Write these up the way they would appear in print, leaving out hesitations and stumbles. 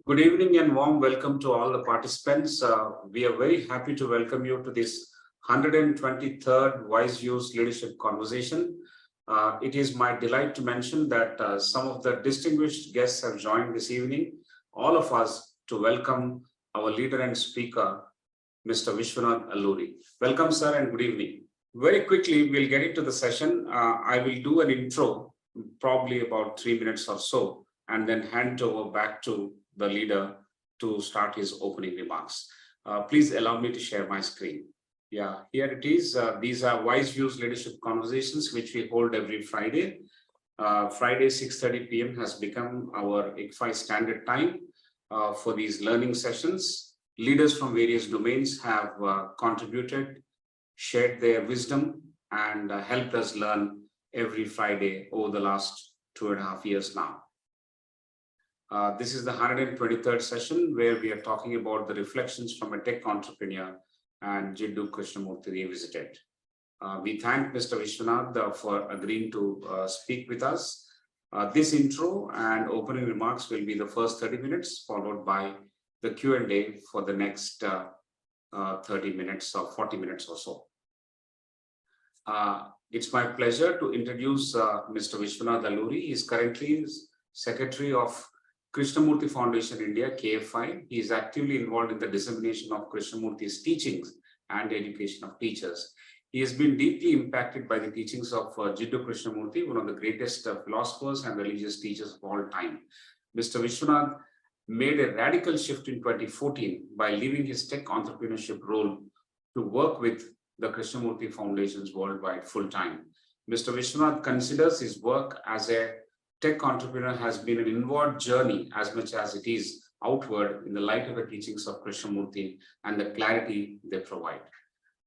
Good evening and warm welcome to all the participants. We are very happy to welcome you to this 123rd WiseViews Leadership Conversation. It is my delight to mention that some of the distinguished guests have joined this evening, all of us to welcome our leader and speaker, Mr. Vishwanath Alluri. Welcome, sir, and good evening. Very quickly, we'll get into the session. I will do an intro, probably about 3 minutes or so, and then hand over back to the leader to start his opening remarks. Please allow me to share my screen. Yeah, here it is. These are WiseViews Leadership Conversations, which we hold every Friday. Friday, 6:30 p.m. has become our ICFAI standard time for these learning sessions. Leaders from various domains have contributed, shared their wisdom, and helped us learn every Friday over the last 2.5 years now. This is the 123rd session where we are talking about the reflections from a tech entrepreneur and Jiddu Krishnamurti revisited. We thank Mr. Vishwanath for agreeing to speak with us. This intro and opening remarks will be the first 30 minutes, followed by the Q&A for the next 30 minutes or 40 minutes or so. It's my pleasure to introduce Mr. Vishwanath Alluri. He is currently Secretary of Krishnamurti Foundation India, KFI. He is actively involved in the dissemination of Krishnamurti's teachings and education of teachers. He has been deeply impacted by the teachings of Jiddu Krishnamurti, one of the greatest philosophers and religious teachers of all time. Mr. Vishwanath made a radical shift in 2014 by leaving his tech entrepreneurship role to work with the Krishnamurti Foundations worldwide full-time. Mr. Vishwanath considers his work as a tech entrepreneur has been an inward journey as much as it is outward in the light of the teachings of Krishnamurti and the clarity they provide.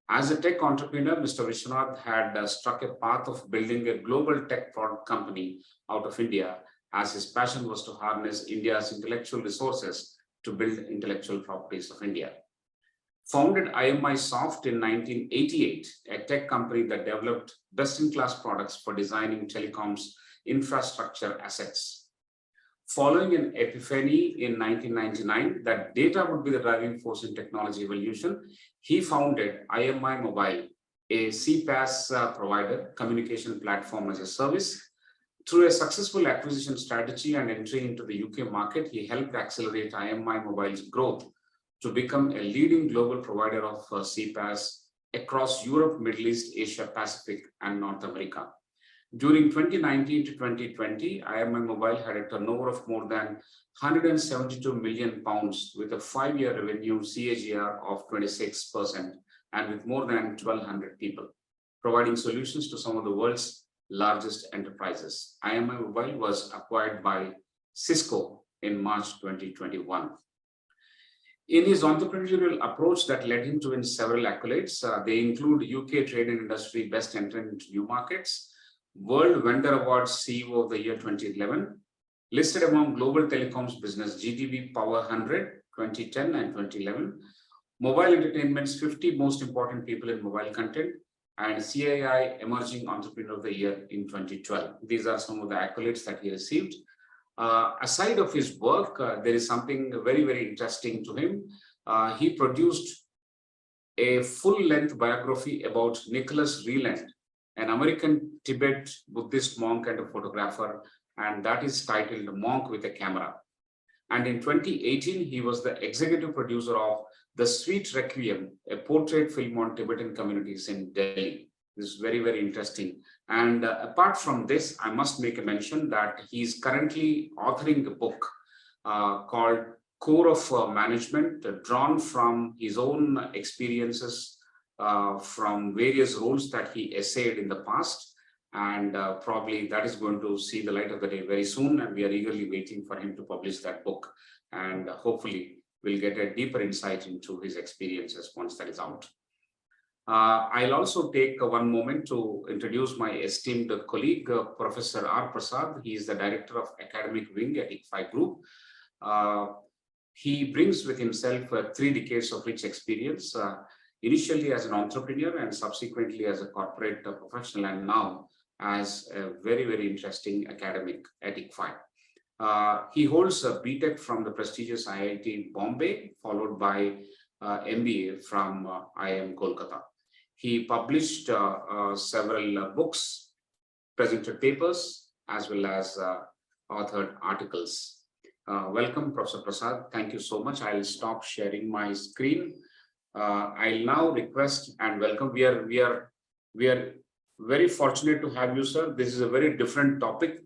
As a tech entrepreneur, Mr. Vishwanath had struck a path of building a global tech product company out of India, as his passion was to harness India's intellectual resources to build intellectual properties of India. Founded IMIsoft in 1988, a tech company that developed best-in-class products for designing telecoms infrastructure assets. Following an epiphany in 1999 that data would be the driving force in technology evolution, he founded IMImobile, a CPaaS provider, communication platform as a service. Through a successful acquisition strategy and entry into the UK market, he helped accelerate IMImobile's growth to become a leading global provider of CPaaS across Europe, Middle East, Asia, Pacific, and North America. During 2019 to 2020, IMImobile had a turnover of more than £172 million with a 5-year revenue CAGR of 26% and with more than 1,200 people, providing solutions to some of the world's largest enterprises. IMImobile was acquired by Cisco in March 2021. In his entrepreneurial approach that led him to win several accolades, they include UK Trade and Industry Best Entrant into New Markets, World Vendor Awards CEO of the Year 2011, listed among Global Telecoms Business GTB Power 100 2010 and 2011, Mobile Entertainment's 50 Most Important People in Mobile Content, and CAI Emerging Entrepreneur of the Year in 2012. These are some of the accolades that he received. Aside of his work, there is something very, very interesting to him. He produced a full-length biography about Nicholas Reland, an American Tibet Buddhist monk and a photographer, and that is titled Monk with a Camera. And in 2018, he was the executive producer of The Sweet Requiem, a portrait film on Tibetan communities in Delhi. This is very, very interesting. And apart from this, I must make a mention that he's currently authoring a book called Core of Management, drawn from his own experiences from various roles that he essayed in the past. And probably that is going to see the light of the day very soon. And we are eagerly waiting for him to publish that book. And hopefully we'll get a deeper insight into his experiences once that is out. I'll also take one moment to introduce my esteemed colleague, Professor R. Prasad. He is the Director of Academic Wing at ICFAI Group. He brings with himself 3 decades of rich experience, initially as an entrepreneur and subsequently as a corporate professional, and now as a very, very interesting academic at ICFAI. He holds a BTech from the prestigious IIT Bombay, followed by MBA from IIM Kolkata. He published several books, presented papers, as well as authored articles. Welcome, Professor Prasad. Thank you so much. I'll stop sharing my screen. I'll now request and welcome. We are very fortunate to have you, sir. This is a very different topic.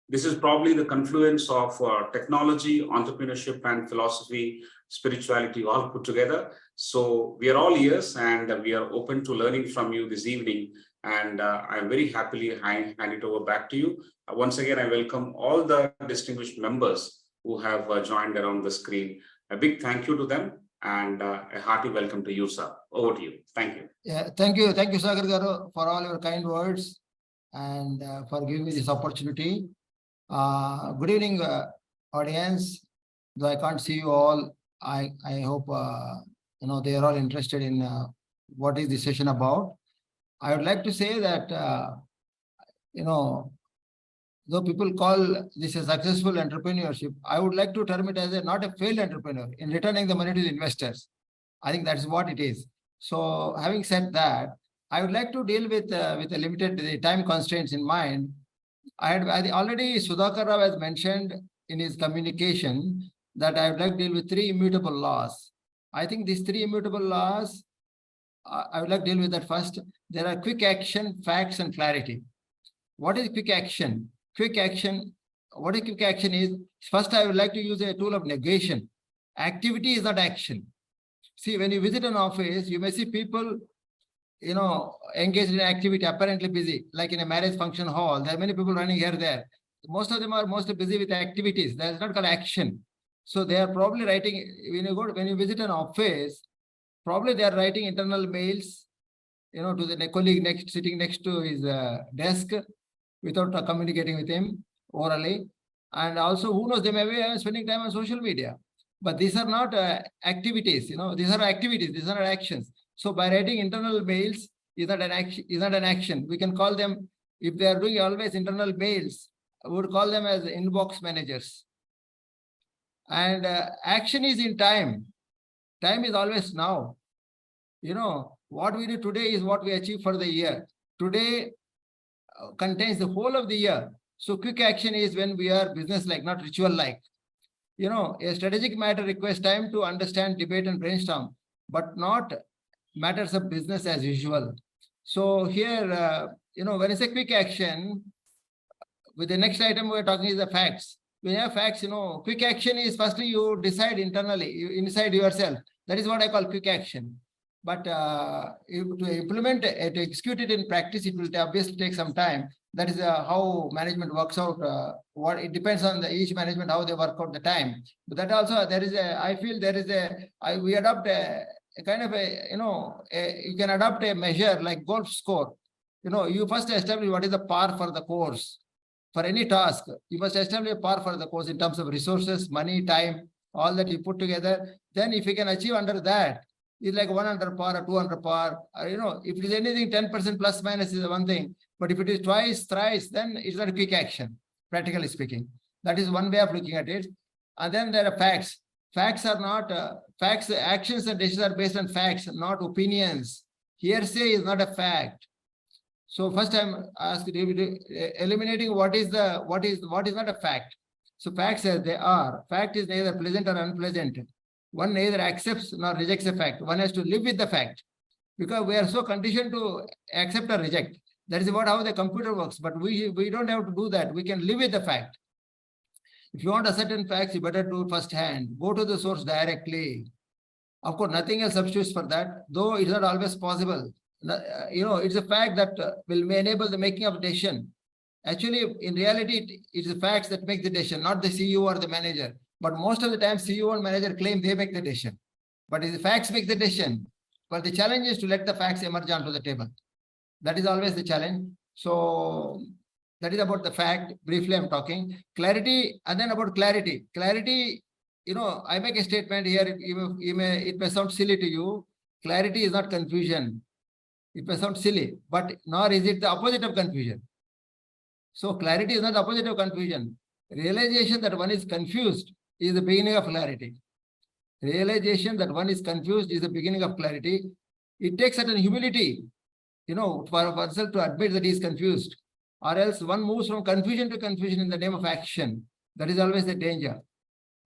This is probably the confluence of technology, entrepreneurship, and philosophy, spirituality all put together. So we are all ears, and we are open to learning from you this evening. And I'm very happily hand it over back to you. Once again, I welcome all the distinguished members who have joined around the screen. A big thank you to them, and a hearty welcome to you, sir. Over to you. Thank you. Yeah, thank you, Sudhakar garu, for all your kind words and for giving me this opportunity. Good evening, audience. Though I can't see you all, I hope they are all interested in what is the session about. I would like to say that though people call this a successful entrepreneurship, I would like to term it as not a failed entrepreneur in returning the money to the investors. I think that's what it is. So having said that, I would like to deal with the limited time constraints in mind. I already Sudhakar has mentioned in his communication that I would like to deal with 3 immutable laws. I think these 3 immutable laws, I would like to deal with that first. There are quick action, facts, and clarity. What is quick action? Quick action, what a quick action is, first I would like to use a tool of negation. Activity is not action. See, when you visit an office, you may see people, engaged in activity, apparently busy, like in a marriage function hall. There are many people running here, there. Most of them are mostly busy with activities. That's not called action. So they are probably writing, when you visit an office, probably they are writing internal mails, to the colleague sitting next to his desk without communicating with him orally. And also, who knows, they may be spending time on social media. But these are not activities, these are activities, these are not actions. So by writing internal mails is not an action. We can call them, if they are doing always internal mails, we would call them as inbox managers. And action is in time. Time is always now. What we do today is what we achieve for the year. Today contains the whole of the year. So quick action is when we are business-like, not ritual-like. A strategic matter requires time to understand, debate, and brainstorm, but not matters of business as usual. So here, when I say quick action, with the next item we're talking is the facts. When you have facts, quick action is firstly you decide internally, inside yourself. That is what I call quick action. But to implement it, to execute it in practice, it will obviously take some time. That is how management works out. It depends on each management, how they work out the time. But that also, we adopt a kind of you can adopt a measure like golf score. You first establish what is the par for the course. For any task, you must establish a par for the course in terms of resources, money, time, all that you put together. Then if you can achieve under that, it's like 1 under par or 2 under par. If it is anything 10% plus minus is one thing. But if it is twice, thrice, then it's not a quick action, practically speaking. That is one way of looking at it. And then there are facts. Facts are not, actions and decisions are based on facts, not opinions. Hearsay is not a fact. So first I'm eliminating what is not a fact. So facts as they are. Fact is neither pleasant or unpleasant. One neither accepts nor rejects a fact. One has to live with the fact, because we are so conditioned to accept or reject. That is how the computer works. But we don't have to do that. We can live with the fact. If you want a certain facts, you better do it firsthand. Go to the source directly. Of course, nothing else substitutes for that, though it's not always possible. It's a fact that may enable the making of a decision. Actually, in reality, it's the facts that make the decision, not the CEO or the manager. But most of the time, CEO and manager claim they make the decision. But the facts make the decision. But the challenge is to let the facts emerge onto the table. That is always the challenge. So that is about the fact. Briefly, I'm talking. Clarity, and then about clarity. Clarity, I make a statement here. It may sound silly to you. Clarity is not confusion. It may sound silly, but nor is it the opposite of confusion. So clarity is not the opposite of confusion. Realization that one is confused is the beginning of clarity. Realization that one is confused is the beginning of clarity. It takes certain humility, for oneself to admit that he is confused, or else one moves from confusion to confusion in the name of action. That is always the danger.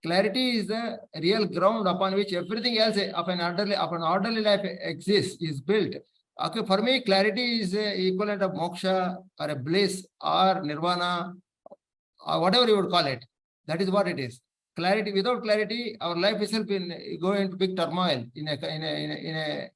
Clarity is the real ground upon which everything else of an orderly life exists, is built. Okay, for me, clarity is equivalent of moksha or a bliss or nirvana or whatever you would call it. That is what it is. Clarity. Without clarity, our life itself go into big turmoil in a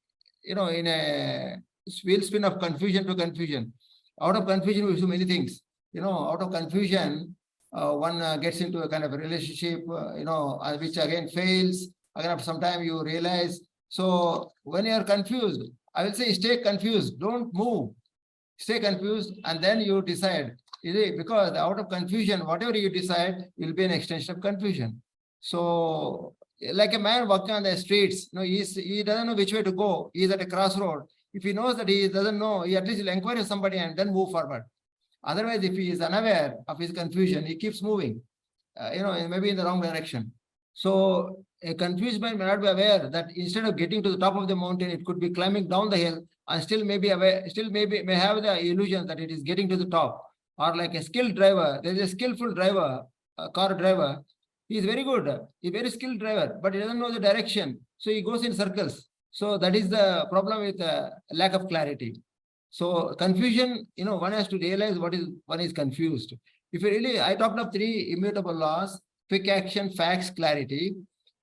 wheelspin of confusion to confusion. Out of confusion, we do many things. Out of confusion, one gets into a kind of a relationship, which again fails. Again, after some time, you realize. So when you are confused, I will say stay confused. Don't move. Stay confused, and then you decide. Because out of confusion, whatever you decide will be an extension of confusion. So, like a man walking on the streets, he doesn't know which way to go. He is at a crossroad. If he knows that he doesn't know, he at least will inquire somebody and then move forward. Otherwise, if he is unaware of his confusion, he keeps moving, maybe in the wrong direction. So a confused mind may not be aware that instead of getting to the top of the mountain, it could be climbing down the hill and still may have the illusion that it is getting to the top. Or like a skilled driver, there is a skillful driver, a car driver. He is very good, he is very skilled driver, but he doesn't know the direction. So he goes in circles. So that is the problem with lack of clarity. So confusion, one has to realize one is confused. I talked of 3 immutable laws: quick action, facts, clarity.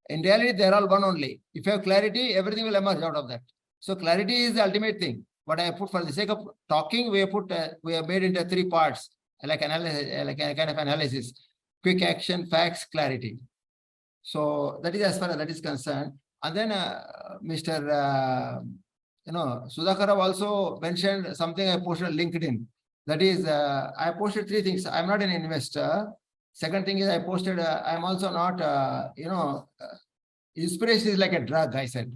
In reality, they are all one only. If you have clarity, everything will emerge out of that. So clarity is the ultimate thing. But I put, for the sake of talking, we have made into 3 parts, like a kind of analysis: quick action, facts, clarity. So that is as far as that is concerned. And then Mr. Sudhakar also mentioned something I posted on LinkedIn. That is, I posted 3 things. I'm not an investor. Second thing is I posted, I'm also not, inspiration is like a drug, I said.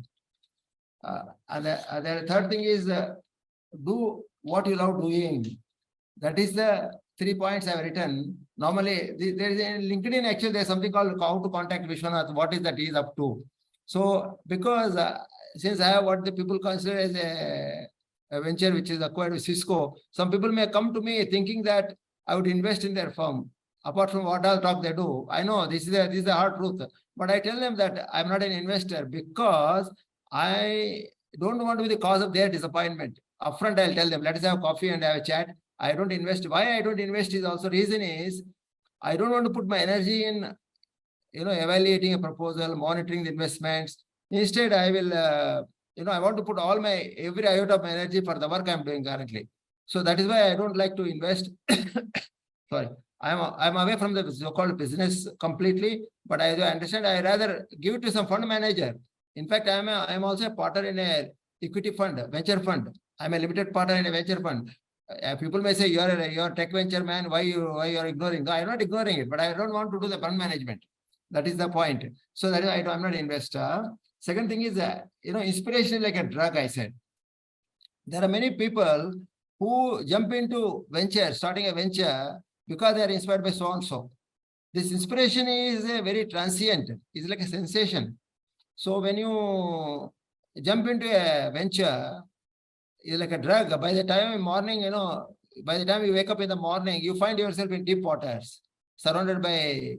And the third thing is, do what you love doing. That is the 3 points I've written. Normally, there is in LinkedIn, actually, there's something called how to contact Vishwanath, what is that he is up to. So, because since I have what the people consider as a venture which is acquired with Cisco, some people may come to me thinking that I would invest in their firm. Apart from what all talk they do, I know this is the hard truth. But I tell them that I'm not an investor because I don't want to be the cause of their disappointment. Upfront, I'll tell them, let us have coffee and have a chat. I don't invest. Why I don't invest is also reason is I don't want to put my energy in, evaluating a proposal, monitoring the investments. Instead, I will, I want to put all every iota of my energy for the work I'm doing currently. So that is why I don't like to invest. Sorry, I'm away from the so-called business completely, but I understand I rather give it to some fund manager. In fact, I'm also a partner in a equity fund, venture fund. I'm a limited partner in a venture fund. People may say you're a tech venture man. Why you are ignoring? No, I'm not ignoring it, but I don't want to do the fund management. That is the point. So that is why I'm not an investor. Second thing is inspiration is like a drug. I said there are many people who jump into venture, starting a venture because they are inspired by so and so. This inspiration is very transient. It's like a sensation. So when you jump into a venture, it's like a drug. By the time in morning, by the time you wake up in the morning, you find yourself in deep waters, surrounded by,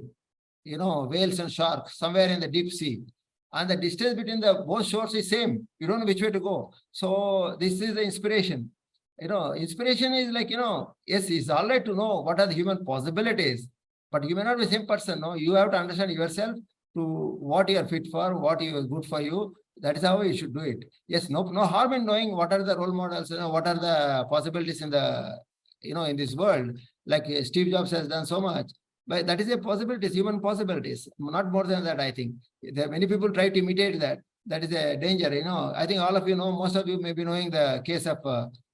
whales and sharks, somewhere in the deep sea. And the distance between the both shores is same. You don't know which way to go. So this is the inspiration. Inspiration is like, yes, it's all right to know what are the human possibilities, but you may not be the same person. No, you have to understand yourself to what you are fit for, what is good for you. That is how you should do it. Yes, no harm in knowing what are the role models, what are the possibilities in the, in this world. Like Steve Jobs has done so much, but that is a possibilities, human possibilities, not more than that. I think there are many people try to imitate that. That is a danger. I think all of you know, most of you may be knowing the case of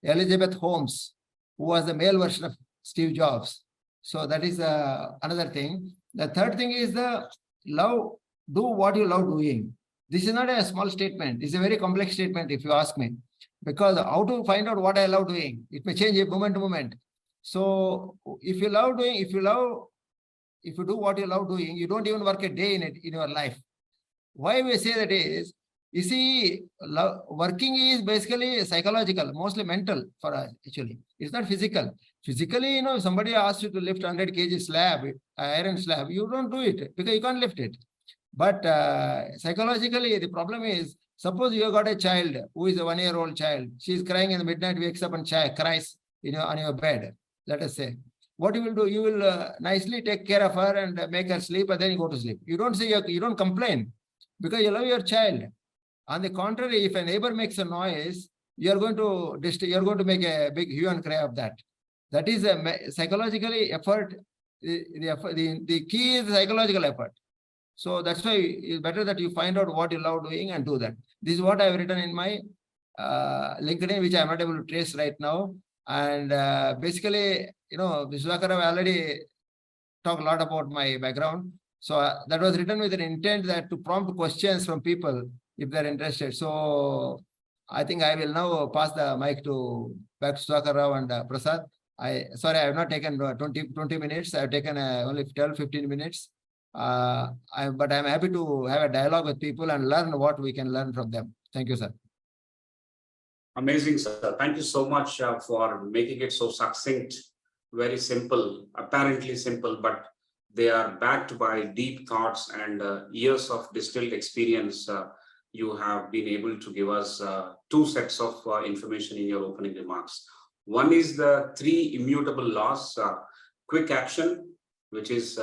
Elizabeth Holmes, who was the male version of Steve Jobs. So that is another thing. The third thing is the love, do what you love doing. This is not a small statement. It's a very complex statement, if you ask me, because how to find out what I love doing, it may change moment to moment. So if you love if you do what you love doing, you don't even work a day in it in your life. Why we say that is, you see, working is basically psychological, mostly mental for us, actually. It's not physical. Physically, if somebody asks you to lift 100 kg slab, iron slab, you don't do it because you can't lift it. But psychologically, the problem is, suppose you have got a child who is a 1-year-old child. She is crying in the midnight, wakes up and cries on your bed, let us say. What you will do, you will nicely take care of her and make her sleep, and then you go to sleep. You don't say, you don't complain because you love your child. On the contrary, if a neighbor makes a noise, you're going to make a big hue and cry of that. That is a psychologically effort. The key is psychological effort. So that's why it's better that you find out what you love doing and do that. This is what I've written in my LinkedIn, which I'm not able to trace right now. And basically, Sudhakar already talked a lot about my background. So that was written with an intent that to prompt questions from people if they're interested. So I think I will now pass the mic back to Sudhakar and Prasad. Sorry, I have not taken 20 minutes. I've taken only 12-15 minutes. But I'm happy to have a dialogue with people and learn what we can learn from them. Thank you, sir. Amazing, sir. Thank you so much for making it so succinct, very simple, apparently simple, but they are backed by deep thoughts and years of distilled experience. You have been able to give us 2 sets of information in your opening remarks. One is the 3 immutable laws, quick action, which is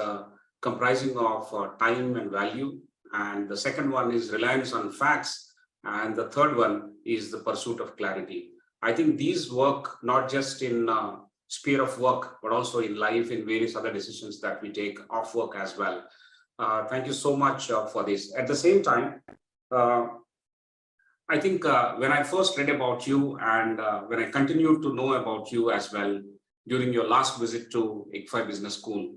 comprising of time and value. And the second one is reliance on facts. And the third one is the pursuit of clarity. I think these work not just in sphere of work, but also in life, in various other decisions that we take off work as well. Thank you so much for this. At the same time, I think when I first read about you and when I continued to know about you as well during your last visit to ICFAI Business School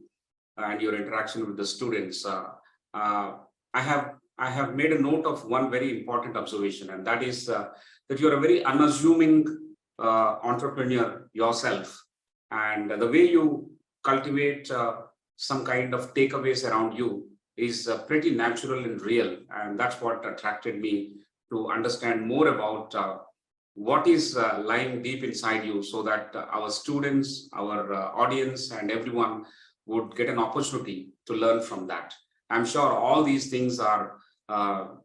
and your interaction with the students, I have made a note of one very important observation, and that is that you're a very unassuming entrepreneur yourself. And the way you cultivate some kind of takeaways around you is pretty natural and real. And that's what attracted me to understand more about what is lying deep inside you, so that our students, our audience, and everyone would get an opportunity to learn from that. I'm sure all these things are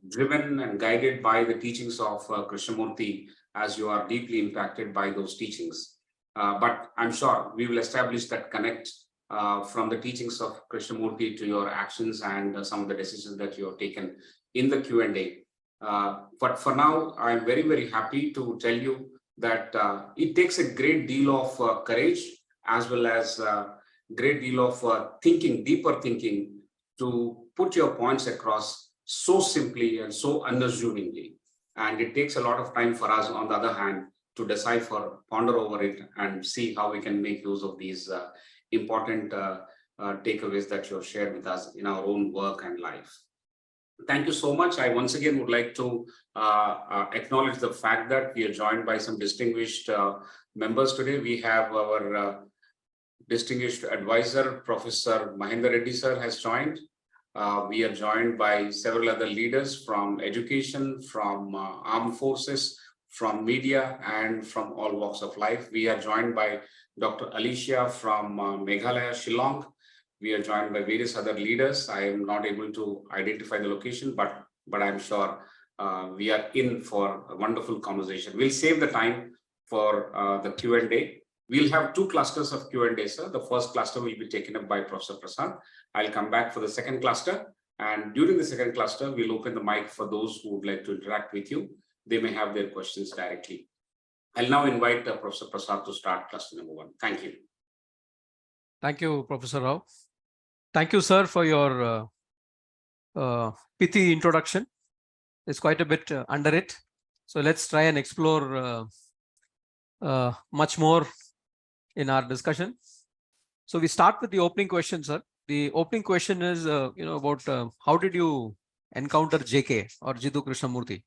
driven and guided by the teachings of Krishnamurti, as you are deeply impacted by those teachings. But I'm sure we will establish that connect from the teachings of Krishnamurti to your actions and some of the decisions that you have taken in the Q&A. But for now, I'm very, very happy to tell you that it takes a great deal of courage, as well as a great deal of thinking, deeper thinking, to put your points across so simply and so unassumingly. And it takes a lot of time for us, on the other hand, to decipher, ponder over it, and see how we can make use of these important takeaways that you have shared with us in our own work and life. Thank you so much. I once again would like to acknowledge the fact that we are joined by some distinguished members today. We have our distinguished advisor, Professor Mahendra Reddy sir has joined. We are joined by several other leaders from education, from armed forces, from media, and from all walks of life. We are joined by Dr. Alicia from Meghalaya, Shillong. We are joined by various other leaders. I am not able to identify the location, but I'm sure we are in for a wonderful conversation. We'll save the time for the Q&A. We'll have 2 clusters of Q&A, sir. The first cluster will be taken up by Professor Prasad. I'll come back for the second cluster. And during the second cluster, we'll open the mic for those who would like to interact with you. They may have their questions directly. I'll now invite Professor Prasad to start cluster number 1. Thank you. Thank you, Professor Rao. Thank you, sir, for your pithy introduction. There's quite a bit under it. So let's try and explore much more in our discussion. So we start with the opening question, sir. The opening question is, about how did you encounter JK or Jiddu Krishnamurti?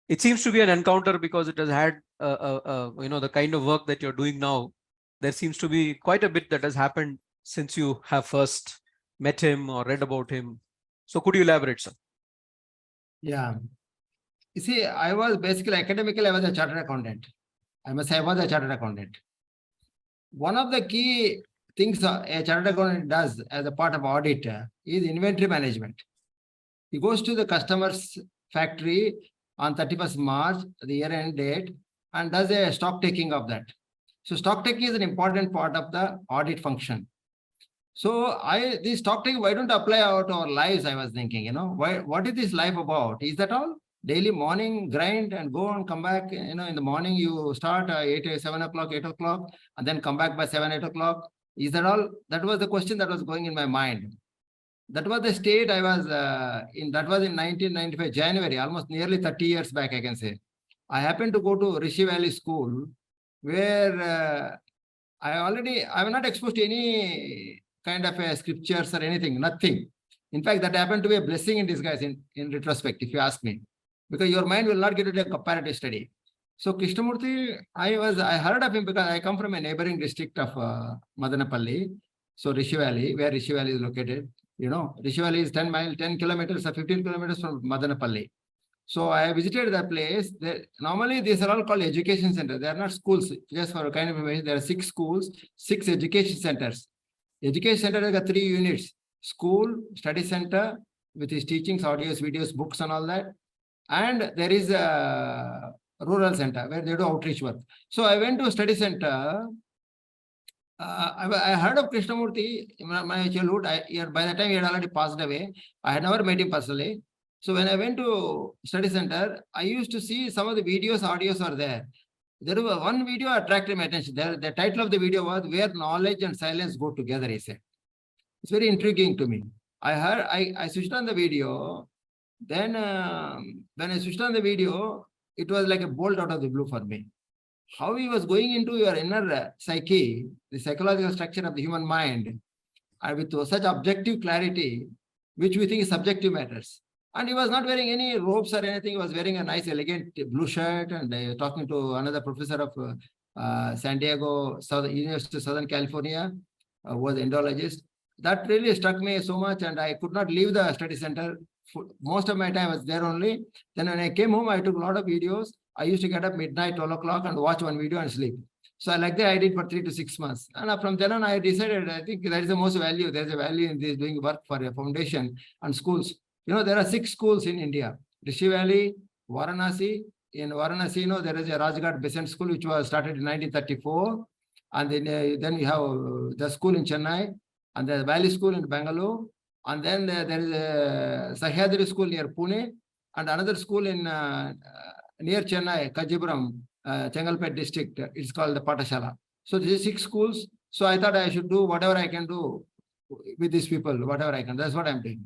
It seems to be an encounter because it has had, the kind of work that you're doing now. There seems to be quite a bit that has happened since you have first met him or read about him. So could you elaborate, sir? Yeah. You see, I was basically academically, I was a chartered accountant. I must say, I was a chartered accountant. One of the key things a chartered accountant does as a part of audit is inventory management. He goes to the customer's factory on 31st March, the year-end date, and does a stock taking of that. So stock taking is an important part of the audit function. So this stock taking, why don't apply out our lives? I was thinking, what is this life about? Is that all? Daily morning grind and go and come back. In the morning you start 7 o'clock, 8 o'clock, and then come back by 7, 8 o'clock. Is that all? That was the question that was going in my mind. That was the state I was in. That was in 1995, January, almost nearly 30 years back, I can say. I happened to go to Rishi Valley School, where I'm not exposed to any kind of scriptures or anything, nothing. In fact, that happened to be a blessing in disguise in retrospect, if you ask me, because your mind will not get into a comparative study. So Krishnamurti, I heard of him because I come from a neighboring district of Madanapalli. So Rishi Valley, where Rishi Valley is located, Rishi Valley is 10 kilometers or 15 kilometers from Madanapalli. So I visited that place. Normally, these are all called education centers. They are not schools. Just for kind of information, there are 6 schools, 6 education centers. Education center has got 3 units: school, study center with its teachings, audios, videos, books, and all that. And there is a rural center where they do outreach work. So I went to a study center. I heard of Krishnamurti in my childhood. By the time he had already passed away, I had never met him personally. So when I went to study center, I used to see some of the videos, audios are there. There was one video attracted my attention. The title of the video was "Where Knowledge and Silence Go Together," he said. It's very intriguing to me. I switched on the video. Then when I switched on the video, it was like a bolt out of the blue for me. How he was going into your inner psyche, the psychological structure of the human mind, and with such objective clarity, which we think is subjective matters. And he was not wearing any robes or anything. He was wearing a nice, elegant blue shirt and talking to another professor of San Diego, University of Southern California, who was an Indologist. That really struck me so much, and I could not leave the study center. Most of my time was there only. Then when I came home, I took a lot of videos. I used to get up midnight, 12 o'clock and watch one video and sleep. So like that, I did for 3 to 6 months. And from then on, I decided, I think that is the most value. There's a value in this doing work for a foundation and schools. There are 6 schools in India: Rishi Valley, Varanasi. In Varanasi, there is a Rajghat Besant School, which was started in 1934. And then we have the school in Chennai, and the Valley School in Bangalore. And then there is a Sahyadri School near Pune, and another school in near Chennai, Kajipuram, Chengalpet district. It's called the Patashala. So these 6 schools. So I thought I should do whatever I can do with these people, whatever I can. That's what I'm doing.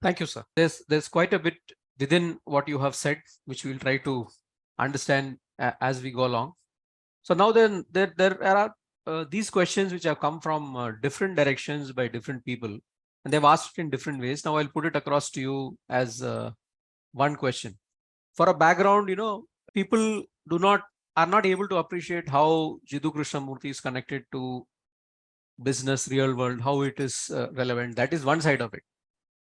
Thank you, sir. There's quite a bit within what you have said, which we'll try to understand as we go along. So now then there are these questions which have come from different directions by different people, and they've asked it in different ways. Now I'll put it across to you as one question. For a background, people are not able to appreciate how Jiddu Krishnamurti is connected to business, real world, how it is relevant. That is one side of it.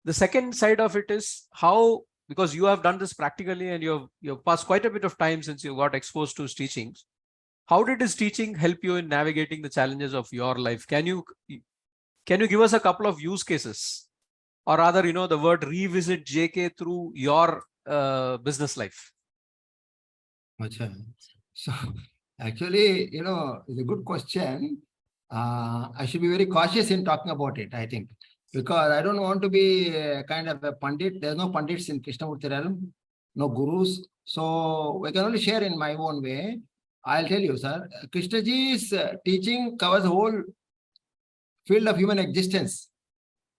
The second side of it is how, because you have done this practically and you've passed quite a bit of time since you got exposed to his teachings. How did his teaching help you in navigating the challenges of your life? Can you give us a couple of use cases, or rather, the word revisit JK through your business life? So actually, it's a good question. I should be very cautious in talking about it, I think, because I don't want to be kind of a pandit. There's no pandits in Krishnamurti realm, no gurus. So we can only share in my own way. I'll tell you, sir, Krishnaji's teaching covers the whole field of human existence.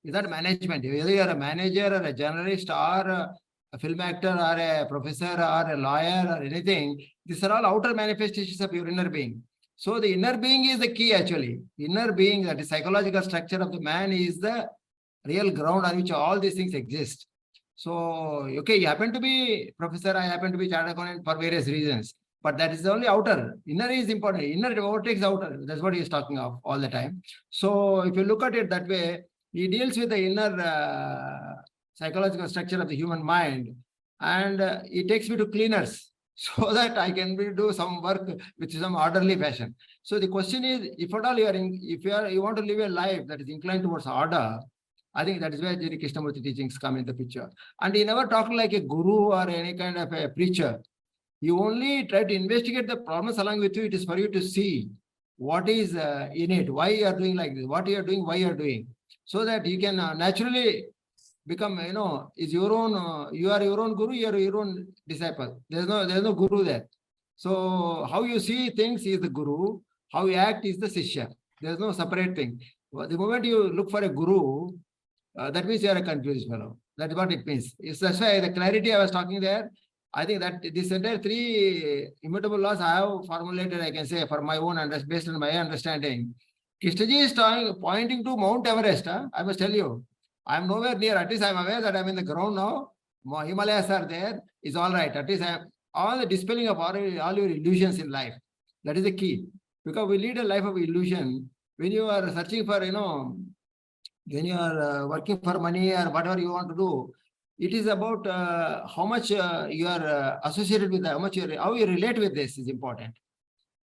Is that management? Whether you're a manager or a journalist or a film actor or a professor or a lawyer or anything, these are all outer manifestations of your inner being. So the inner being is the key, actually. Inner being, that is psychological structure of the man, is the real ground on which all these things exist. So, okay, you happen to be professor, I happen to be chartered accountant for various reasons. But that is the only outer. Inner is important. Inner overtakes outer. That's what he is talking of all the time. So if you look at it that way, He deals with the inner psychological structure of the human mind, and he takes me to cleaners so that I can do some work with some orderly fashion. So the question is, if at all you want to live a life that is inclined towards order, I think that is where Jiddu Krishnamurti teachings come in the picture. And he never talked like a guru or any kind of a preacher. You only try to investigate the problems along with you. It is for you to see what is in it, why you are doing like this, what you are doing, why you are doing, so that you can naturally become, is your own, you are your own guru, you are your own disciple. There's no guru there. So how you see things is the guru, how you act is the shishya. There's no separate thing. The moment you look for a guru, that means you are a confused fellow. That's what it means. That's why the clarity I was talking there, I think that this entire 3 immutable laws I have formulated, I can say, for my own based on my understanding. Krishnaji is pointing to Mount Everest. I must tell you, I'm nowhere near. At least I'm aware that I'm in the ground now. Himalayas are there. It's all right. At least I'm all the dispelling of all your illusions in life. That is the key. Because we lead a life of illusion. When you are searching for, when you are working for money or whatever you want to do, it is about how much you are associated with, how you relate with this is important.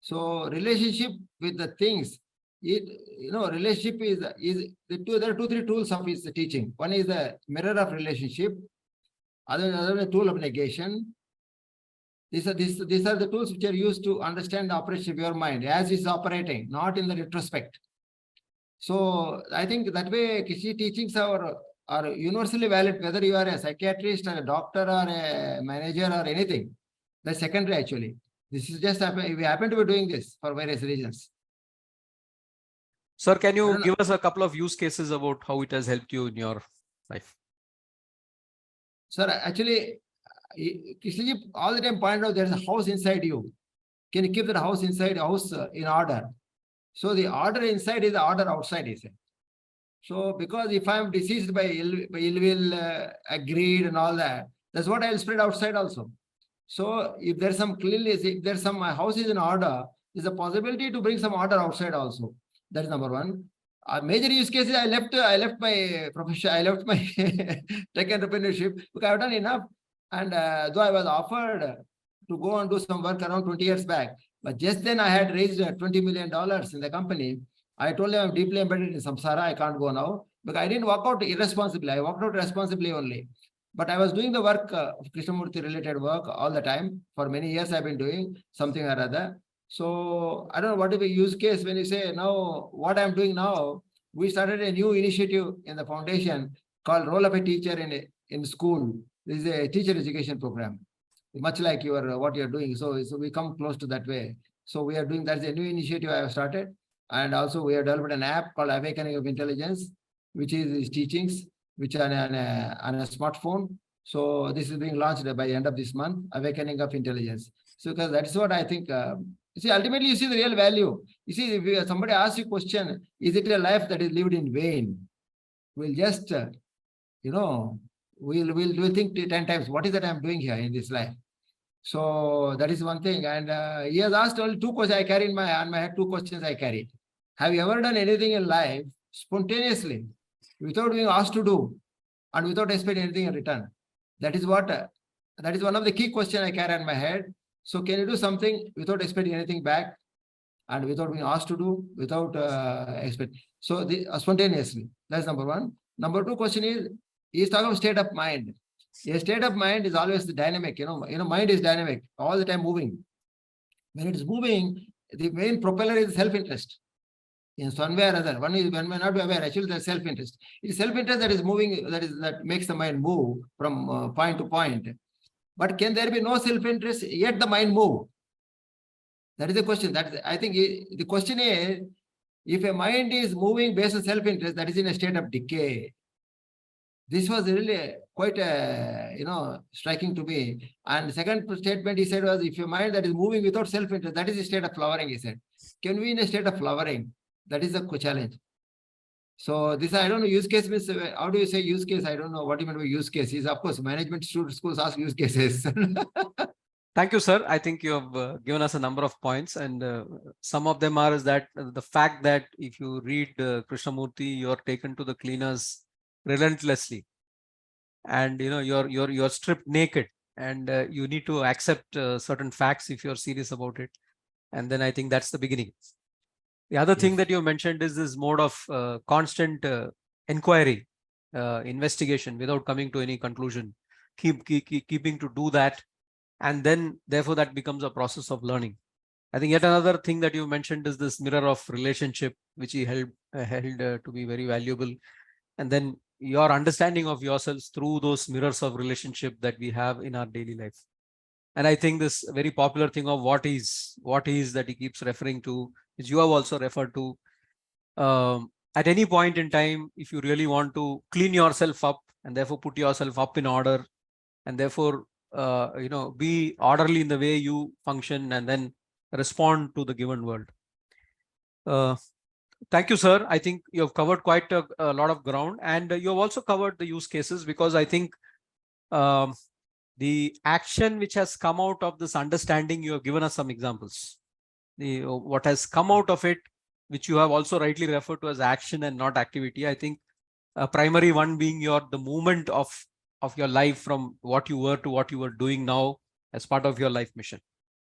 So relationship with the things, relationship is there are 2-3 tools of his teaching. One is the mirror of relationship, other the tool of negation. These are the tools which are used to understand the operation of your mind as it's operating, not in the retrospect. So I think that way Krishna teachings are universally valid, whether you are a psychiatrist or a doctor or a manager or anything. That's secondary actually. This is just, we happen to be doing this for various reasons. Sir, can you give us a couple of use cases about how it has helped you in your life? Sir, actually, Krishnaji all the time pointed out there is a house inside you. Can you keep that house inside in order? So the order inside is the order outside, he said. So because if I am diseased by ill will, greed and all that, that's what I'll spread outside also. So if there's some cleanliness, if there's some, my house is in order, there's a possibility to bring some order outside also. That is number one. A major use case is I left my profession, I left my tech entrepreneurship because I've done enough. And though I was offered to go and do some work around 20 years back, but just then I had raised $20 million in the company. I told them I'm deeply embedded in samsara. I can't go now because I didn't walk out irresponsibly. I walked out responsibly only. But I was doing the work of Krishnamurti related work all the time. For many years I've been doing something or other. So I don't know what is the use case when you say now what I'm doing now. We started a new initiative in the foundation called Role of a Teacher in School. This is a teacher education program, much like what you're doing. So we come close to that way. So we are doing, that's a new initiative I have started. And also we have developed an app called Awakening of Intelligence, which is his teachings, which are on a smartphone. So this is being launched by the end of this month, Awakening of Intelligence. So because that's what I think, you see, ultimately you see the real value. You see, if somebody asks you a question, is it a life that is lived in vain? We'll just, we'll think 10 times, what is that I'm doing here in this life? So that is one thing. And he has asked only 2 questions I carry on my head, 2 questions I carry. Have you ever done anything in life spontaneously, without being asked to do, and without expecting anything in return? That is one of the key questions I carry on my head. So can you do something without expecting anything back, and without being asked to do, without expect? So spontaneously, that's number one. Number 2 question is, he is talking about state of mind. A state of mind is always dynamic. Mind is dynamic, all the time moving. When it is moving, the main propeller is self-interest. In one way or other, one may not be aware. Actually, there's self-interest. It is self-interest that is moving. That makes the mind move from point to point. But can there be no self-interest yet the mind move? That is the question. I think the question is, if a mind is moving based on self-interest, that is in a state of decay. This was really quite, striking to me. And the second statement he said was, if your mind that is moving without self-interest, that is a state of flowering, he said. Can we in a state of flowering? That is the challenge. So this, I don't know, use case means, how do you say use case? I don't know what you mean by use case. Is of course, management schools ask use cases. Thank you, sir. I think you have given us a number of points, and some of them are is that the fact that if you read Krishnamurti, you are taken to the cleaners relentlessly, and you're stripped naked, and you need to accept certain facts if you're serious about it. And then I think that's the beginning. The other thing Yes. that you mentioned is this mode of constant inquiry, investigation without coming to any conclusion, keeping to do that. And then therefore that becomes a process of learning. I think yet another thing that you mentioned is this mirror of relationship, which he held to be very valuable. And then your understanding of yourselves through those mirrors of relationship that we have in our daily life. And I think this very popular thing of what is that he keeps referring to, which you have also referred to. At any point in time, if you really want to clean yourself up and therefore put yourself up in order, and therefore be orderly in the way you function and then respond to the given world. Thank you, sir. I think you have covered quite a lot of ground, and you have also covered the use cases, because I think the action which has come out of this understanding, you have given us some examples. What has come out of it, which you have also rightly referred to as action and not activity. I think a primary one being the movement of your life from what you were to what you are doing now as part of your life mission.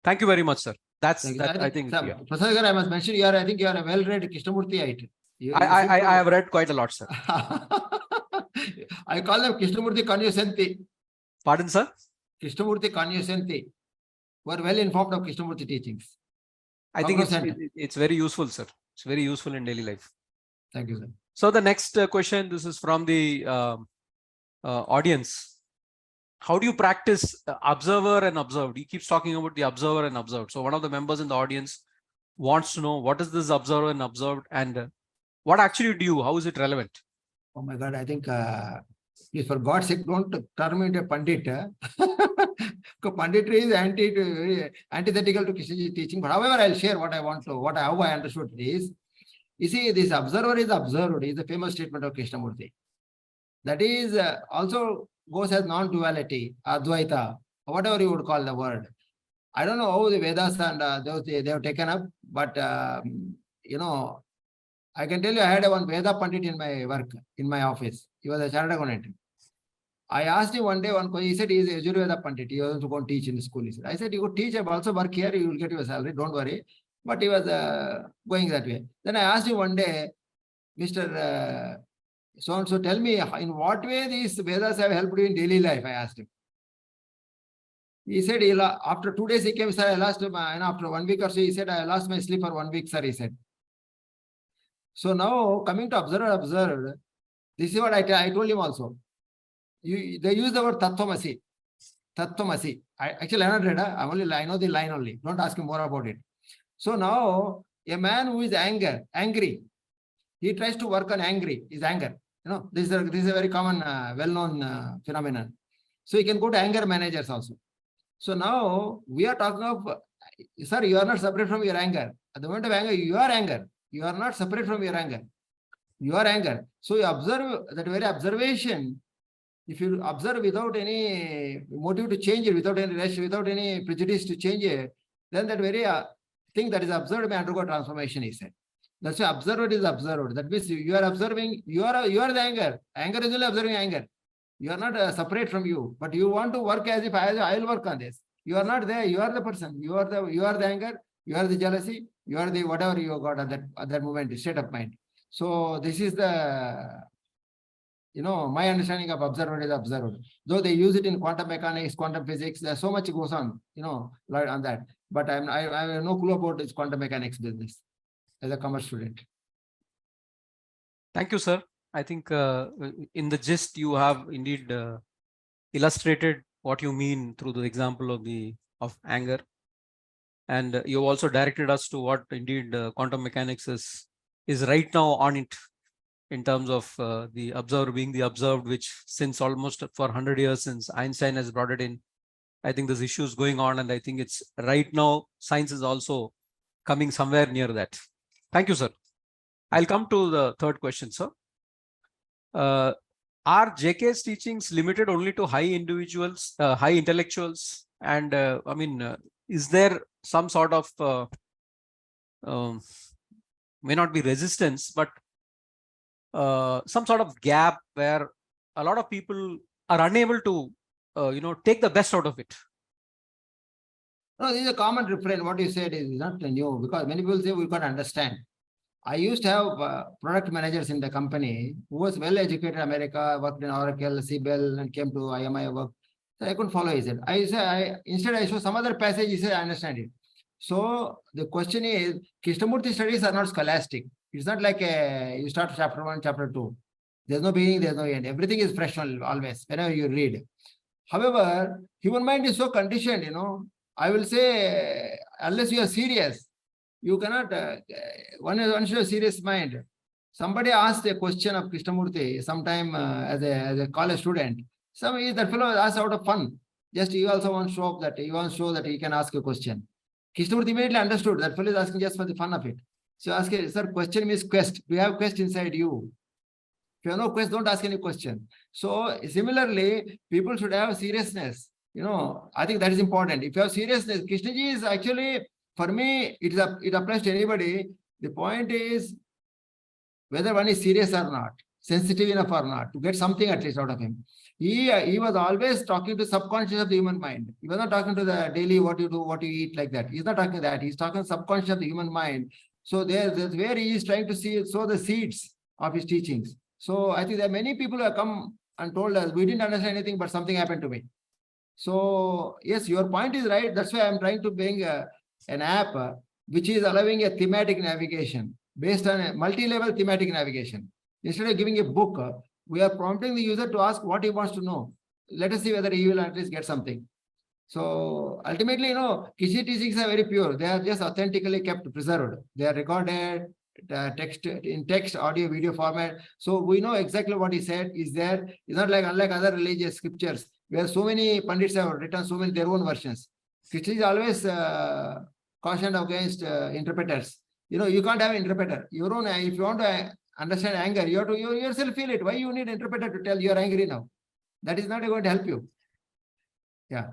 Thank you very much, sir. I think yeah. Prasad, I must mention, I think you are a well-read Krishnamurtiite. I have read quite a lot, sir. I call them Krishnamurti Cognoscenti. Pardon, sir? Krishnamurti Cognoscenti. Were well informed of Krishnamurti teachings. I think it's very useful, sir. It's very useful in daily life. Thank you, sir. So the next question, this is from the audience. How do you practice observer and observed? He keeps talking about the observer and observed. So one of the members in the audience wants to know, what is this observer and observed, and what actually do you? How is it relevant? Oh my God, I think please, for God's sake, don't turn me into a pandit. Panditry is antithetical to Krishnaji's teaching. But however, I'll share what I want to, how I understood it is. You see, this observer is observed is the famous statement of Krishnamurti. That is also goes as non-duality, Advaita, whatever you would call the word. I don't know how the Vedas and those they have taken up, but I can tell you, I had one Veda Pandit in my work, in my office. He was a chartered accountant. I asked him one day, he said he is a Yajurveda Pandit. He was going to teach in the school. He said, I said, you could teach, but also work here, you will get your salary, don't worry. But he was going that way. Then I asked him one day, Mr. So tell me, in what way these Vedas have helped you in daily life? I asked him. He said, after 2 days he came, sir, I lost him, and after 1 week or so, he said, I lost my sleep for 1 week, sir, he said. So now, coming to observed, this is what I told him also. They use the word Tattvamasi. Tattvamasi. Actually, I have not read, I know the line only. Don't ask me more about it. So now, a man who is angry, he tries to work on his anger. This is a very common, well-known phenomenon. So he can go to anger managers also. So now we are talking of, sir, you are not separate from your anger. At the moment of anger, you are anger. You are not separate from your anger. You are anger. So you observe that very observation. If you observe without any motive to change it, without any rush, without any prejudice to change it, then that very thing that is observed may undergo transformation, he said. That's why observed is observed. That means you are observing, you are the anger. Anger is only observing anger. You are not separate from you, but you want to work as if I will work on this. You are not there. You are the person. You are the anger. You are the jealousy. You are the whatever you got at that moment, state of mind. So this is the, my understanding of observed is observed. Though they use it in quantum mechanics, quantum physics, there's so much goes on, on that. But I have no clue about this quantum mechanics business as a commerce student. Thank you, sir. I think in the gist you have indeed illustrated what you mean through the example of anger, and you have also directed us to what indeed quantum mechanics is right now on it, in terms of the observer being the observed, which since almost for 100 years since Einstein has brought it in, I think this issue is going on, and I think it's right now science is also coming somewhere near that. Thank you, sir. I'll come to the third question, sir. Are JK's teachings limited only to high intellectuals, And is there some sort of may not be resistance, but some sort of gap where a lot of people are unable to, take the best out of it? No, this is a common refrain. What you said is not new, because many people say we can't understand. I used to have product managers in the company who was well educated in America, worked in Oracle, CBEL, and came to IMI work. So I couldn't follow. He said, instead I show some other passage. He said, I understand it. So the question is, Krishnamurti studies are not scholastic. It's not like you start chapter 1, chapter 2. There's no beginning, there's no end. Everything is fresh always, whenever you read. However, human mind is so conditioned, I will say, unless you are serious, you cannot, one should have a serious mind. Somebody asked a question of Krishnamurti sometime as a college student. That fellow asked out of fun. Just he also wants to show up that he wants to show that he can ask a question. Krishnamurti immediately understood that fellow is asking just for the fun of it. So ask, sir, question means quest. Do you have quest inside you? If you have no quest, don't ask any question. So similarly, people should have seriousness. I think that is important. If you have seriousness, Krishnaji is actually, for me, it applies to anybody. The point is whether one is serious or not, sensitive enough or not, to get something at least out of him. He was always talking to subconscious of the human mind. He was not talking to the daily what you do, what you eat, like that. He's not talking that. He's talking subconscious of the human mind. So there's where he is trying to sow the seeds of his teachings. So I think there are many people who have come and told us, we didn't understand anything, but something happened to me. So yes, your point is right. That's why I'm trying to bring an app which is allowing a thematic navigation based on a multi-level thematic navigation. Instead of giving a book, we are prompting the user to ask what he wants to know. Let us see whether he will at least get something. So ultimately, Kishi teachings are very pure. They are just authentically kept, preserved. They are recorded in text, audio, video format. So we know exactly what he said is there. It's not like, unlike other religious scriptures, where so many Pandits have written so many their own versions. Krishna is always cautioned against interpreters. You can't have an interpreter. Your own, if you want to understand anger, you have to yourself feel it. Why you need an interpreter to tell you're angry now? That is not going to help you. Yeah.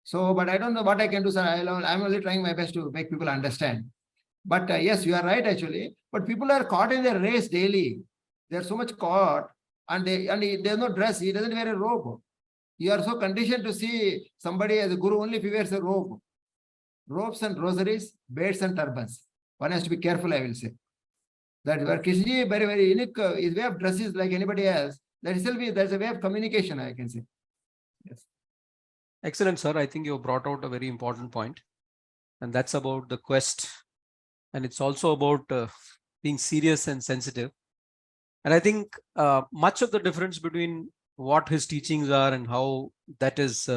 So, but I don't know what I can do, sir. I'm only trying my best to make people understand. But yes, you are right, actually. But people are caught in their race daily. They're so much caught, and there's no dress. He doesn't wear a robe. You are so conditioned to see somebody as a guru only if he wears a robe. Robes and rosaries, beads and turbans. One has to be careful, I will say. That where Krishnaji very, very unique, his way of dress is like anybody else. That itself, there's a way of communication, I can say. Yes. Excellent, sir. I think you brought out a very important point, and that's about the quest. And it's also about being serious and sensitive. And I think much of the difference between what his teachings are and how that is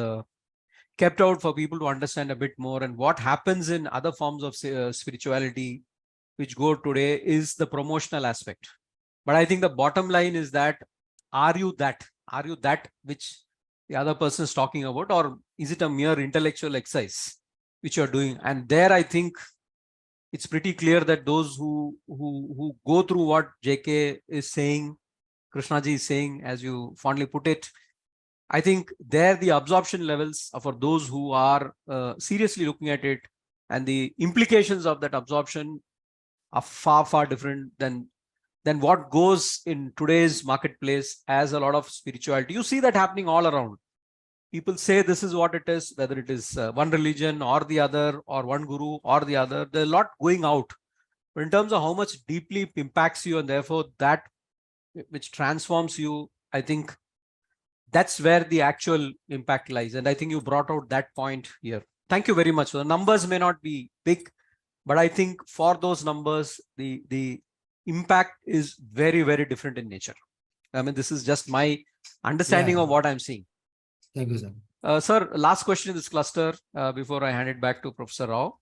kept out for people to understand a bit more, and what happens in other forms of spirituality which go today is the promotional aspect. But I think the bottom line is that, are you that which the other person is talking about, or is it a mere intellectual exercise which you're doing? And there I think it's pretty clear that those who go through what JK is saying, Krishnaji is saying, as you fondly put it, I think there the absorption levels are for those who are seriously looking at it, and the implications of that absorption are far, far different than what goes in today's marketplace as a lot of spirituality. You see that happening all around. People say this is what it is, whether it is one religion or the other, or one guru or the other. There's a lot going out. But in terms of how much deeply impacts you, and therefore that which transforms you, I think that's where the actual impact lies. And I think you brought out that point here. Thank you very much. So the numbers may not be big, but I think for those numbers, the impact is very, very different in nature. I mean, this is just my understanding of what I'm seeing. Thank you, sir. Sir, last question in this cluster before I hand it back to Professor Rao.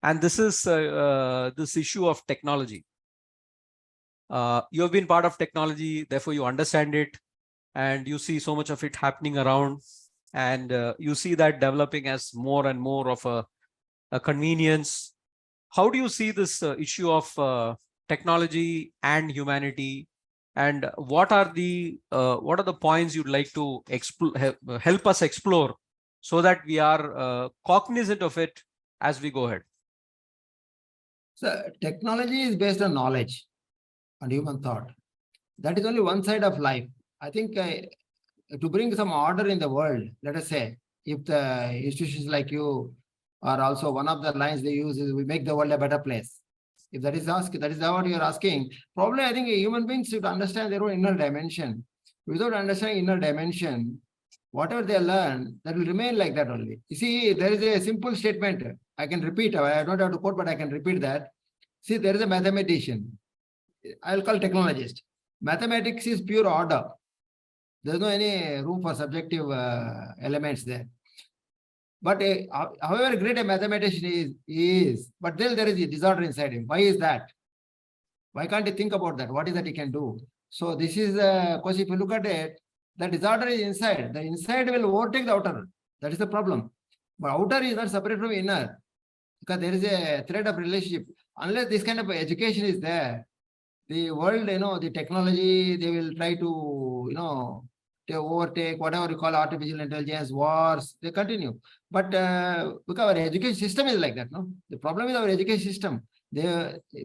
And this is this issue of technology. You have been part of technology, therefore you understand it, and you see so much of it happening around, and you see that developing as more and more of a convenience. How do you see this issue of technology and humanity, and what are the points you'd like to help us explore so that we are cognizant of it as we go ahead? So technology is based on knowledge and human thought. That is only one side of life. I think to bring some order in the world, let us say, if the institutions like you are also one of the lines they use is we make the world a better place. If that is what you are asking, probably I think human beings should understand their own inner dimension. Without understanding inner dimension, whatever they learn, that will remain like that only. You see, there is a simple statement. I can repeat. I don't have to quote, but I can repeat that. See, there is a mathematician. I'll call technologist. Mathematics is pure order. There's no any room for subjective elements there. But however great a mathematician is, but then there is a disorder inside him. Why is that? Why can't he think about that? What is that he can do? So this is because if you look at it, the disorder is inside. The inside will overtake the outer. That is the problem. But outer is not separate from inner, because there is a thread of relationship. Unless this kind of education is there, the world, the technology, they will try to, to overtake whatever you call artificial intelligence, wars, they continue. But because our education system is like that, no? The problem is our education system.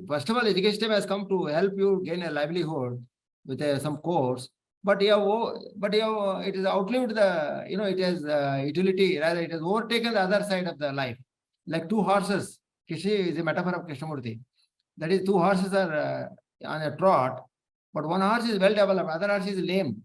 First of all, education system has come to help you gain a livelihood with some course. But it is outlived the, it has utility, rather it has overtaken the other side of the life. Like two horses, Kishi is a metaphor of Krishnamurti. That is, two horses are on a trot, but one horse is well developed, other horse is lame.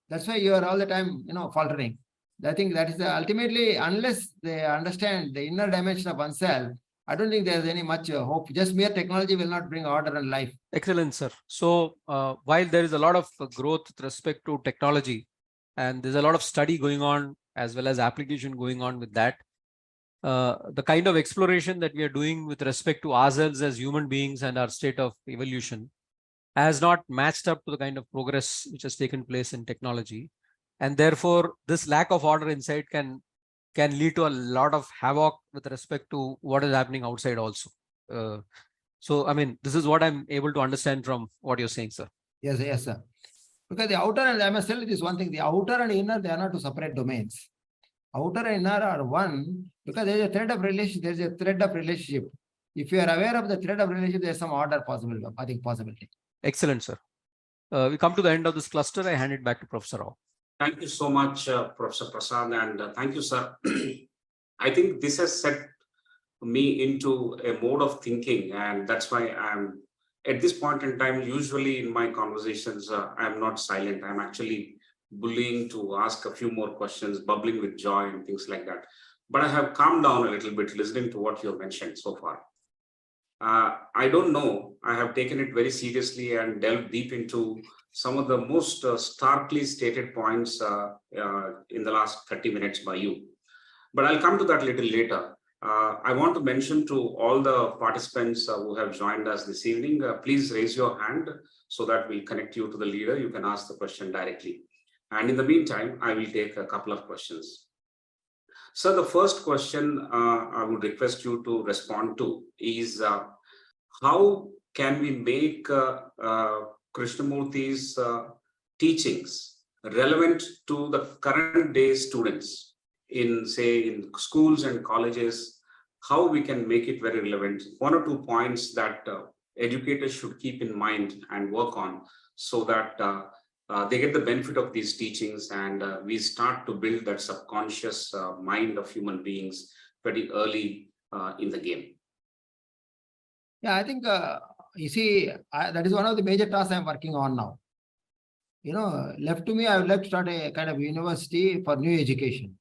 That's why you are all the time, faltering. I think that is ultimately, unless they understand the inner dimension of oneself, I don't think there's any much hope. Just mere technology will not bring order in life. Excellent, sir. So while there is a lot of growth with respect to technology, and there's a lot of study going on as well as application going on with that, the kind of exploration that we are doing with respect to ourselves as human beings and our state of evolution has not matched up to the kind of progress which has taken place in technology. And therefore, this lack of order inside can lead to a lot of havoc with respect to what is happening outside also. So, I mean, this is what I'm able to understand from what you're saying, sir. Yes, sir. Because the outer, and I must tell you this one thing, the outer and inner, they are not two separate domains. Outer and inner are one, because there is a thread of relationship. If you are aware of the thread of relationship, there is some order possible, I think, possibility. Excellent, sir. We come to the end of this cluster. I hand it back to Professor Rao. Thank you so much, Professor Prasad, and thank you, sir. I think this has set me into a mode of thinking, and that's why I'm at this point in time, usually in my conversations, I'm not silent. I'm actually bullying to ask a few more questions, bubbling with joy and things like that. But I have calmed down a little bit listening to what you have mentioned so far. I don't know. I have taken it very seriously and delved deep into some of the most starkly stated points in the last 30 minutes by you. But I'll come to that a little later. I want to mention to all the participants who have joined us this evening, please raise your hand so that we'll connect you to the leader. You can ask the question directly. And in the meantime, I will take a couple of questions. So the first question I would request you to respond to is how can we make Krishnamurti's teachings relevant to the current day students in, say, in schools and colleges? How we can make it very relevant? One or two points that educators should keep in mind and work on so that they get the benefit of these teachings and we start to build that subconscious mind of human beings pretty early in the game. Yeah, I think, you see, that is one of the major tasks I'm working on now. Left to me, I would like to start a kind of university for new education.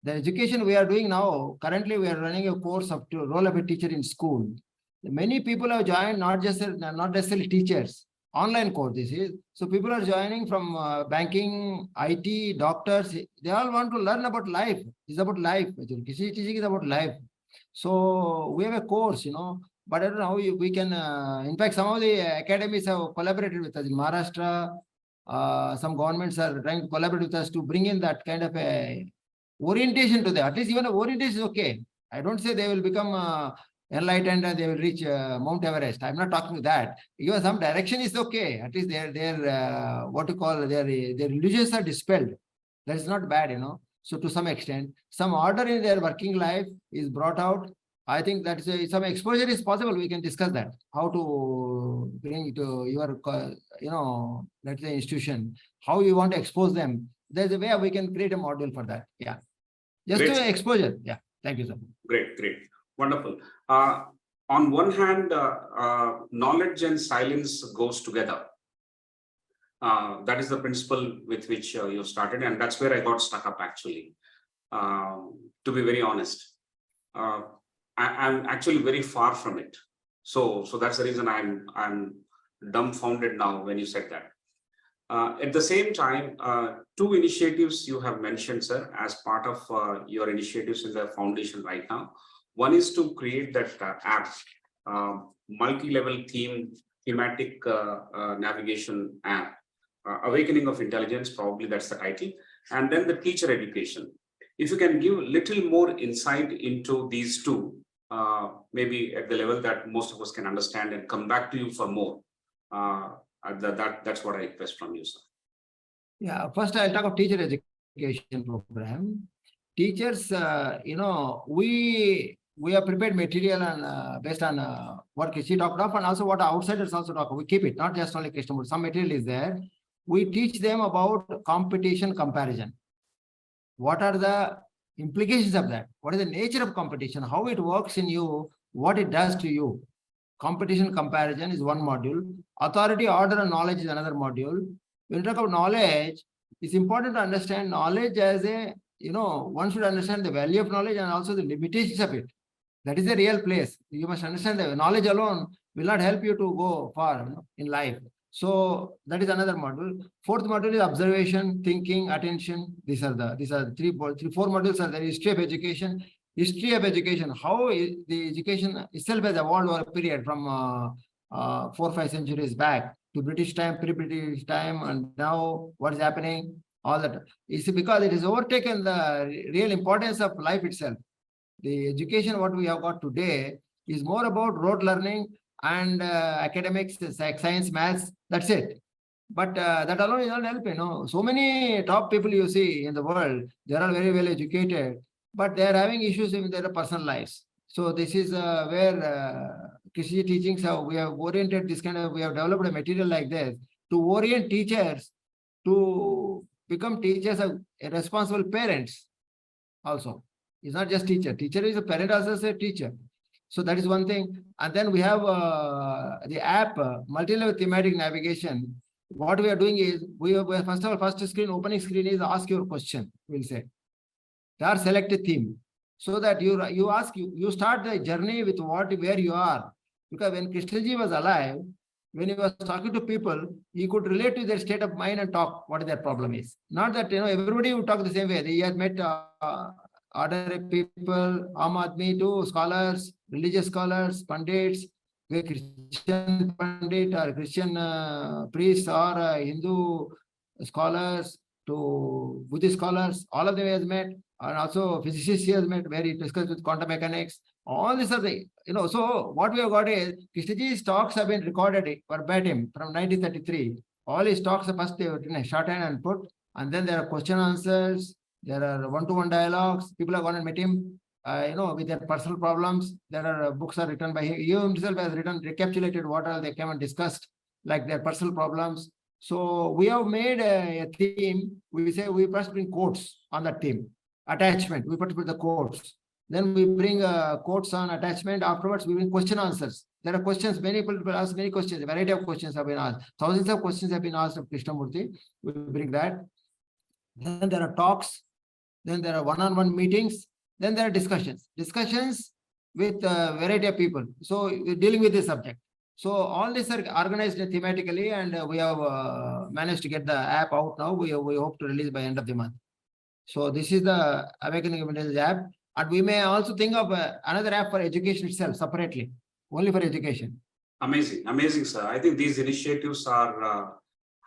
The education we are doing now, currently we are running a course of to role of a teacher in school. Many people have joined, not necessarily teachers, online course this is. So people are joining from banking, IT, doctors. They all want to learn about life. It's about life. Teaching is about life. So we have a course, but I don't know how we can, in fact, some of the academies have collaborated with us in Maharashtra. Some governments are trying to collaborate with us to bring in that kind of a orientation to them. At least even orientation is okay. I don't say they will become enlightened and they will reach Mount Everest. I'm not talking that. Even some direction is okay. At least their what you call their illusions are dispelled. That is not bad, So to some extent, some order in their working life is brought out. I think that some exposure is possible. We can discuss that, how to bring it to your, let's say institution, how you want to expose them. There's a way we can create a module for that. Yeah. Just Great. to exposure. Yeah. Thank you, sir. Great, great. Wonderful. On one hand, knowledge and silence goes together. That is the principle with which you started, and that's where I got stuck up actually. To be very honest, I'm actually very far from it. So that's the reason I'm dumbfounded now when you said that. At the same time, two initiatives you have mentioned, sir, as part of your initiatives in the foundation right now. One is to create that app, multi-level thematic navigation app, Awakening of Intelligence, probably that's the title, and then the teacher education. If you can give a little more insight into these two, maybe at the level that most of us can understand, and come back to you for more. That's what I request from you, sir. Yeah, first I'll talk of teacher education program. Teachers, we have prepared material and based on what Kishi talked of, and also what outsiders also talk of. We keep it, not just only Krishnamurti. Some material is there. We teach them about competition comparison. What are the implications of that? What is the nature of competition? How it works in you? What it does to you? Competition comparison is one module. Authority, order, and knowledge is another module. When you talk about knowledge, it's important to understand knowledge as a, one should understand the value of knowledge and also the limitations of it. That is the real place. You must understand that knowledge alone will not help you to go far in life. So that is another module. Fourth module is observation, thinking, attention. These are four modules are the history of education. History of education, how the education itself has evolved over a period from 4-5 centuries back to British time, pre-British time, and now what is happening, all that. It's because it has overtaken the real importance of life itself. The education, what we have got today, is more about rote learning and academics, science, maths, that's it. But that alone is not helping. So many top people you see in the world, they are all very well educated, but they are having issues in their personal lives. So this is where Krishi teachings, we have oriented this kind of, we have developed a material like this to orient teachers to become teachers of responsible parents also. It's not just teacher. Teacher is a parent also as a teacher. So that is one thing. And then we have the app, multi-level thematic navigation. What we are doing is, we have, first of all, first screen, opening screen is ask your question, we'll say. There are selected theme. So that you start the journey with where you are. Because when Krishnaji was alive, when he was talking to people, he could relate to their state of mind and talk what their problem is. Not that everybody would talk the same way. He has met ordinary people, Aam Aadmi too, scholars, religious scholars, pandits, Christian pandit or Christian priests or Hindu scholars to Buddhist scholars, all of them he has met, and also physicists he has met, where he discussed with quantum mechanics. All these are the, so what we have got is, Krishnaji's talks have been recorded verbatim from 1933. All his talks are first they were written in shorthand and put, and then there are question answers, there are one-to-one dialogues. People have gone and met him, with their personal problems. There are books are written by him. He himself has written, recapitulated what all they came and discussed, like their personal problems. So we have made a theme. We say we first bring quotes on that theme. Attachment, we put the quotes. Then we bring quotes on attachment. Afterwards, we bring question answers. There are questions. Many people ask many questions. A variety of questions have been asked. Thousands of questions have been asked of Krishnamurti. We bring that. Then there are talks. Then there are one-on-one meetings. Then there are discussions. Discussions with a variety of people. So we're dealing with this subject. So all these are organized thematically, and we have managed to get the app out now. We hope to release by end of the month. So this is the Awakening of Intelligence app. And we may also think of another app for education itself separately, only for education. Amazing, amazing, sir. I think these initiatives are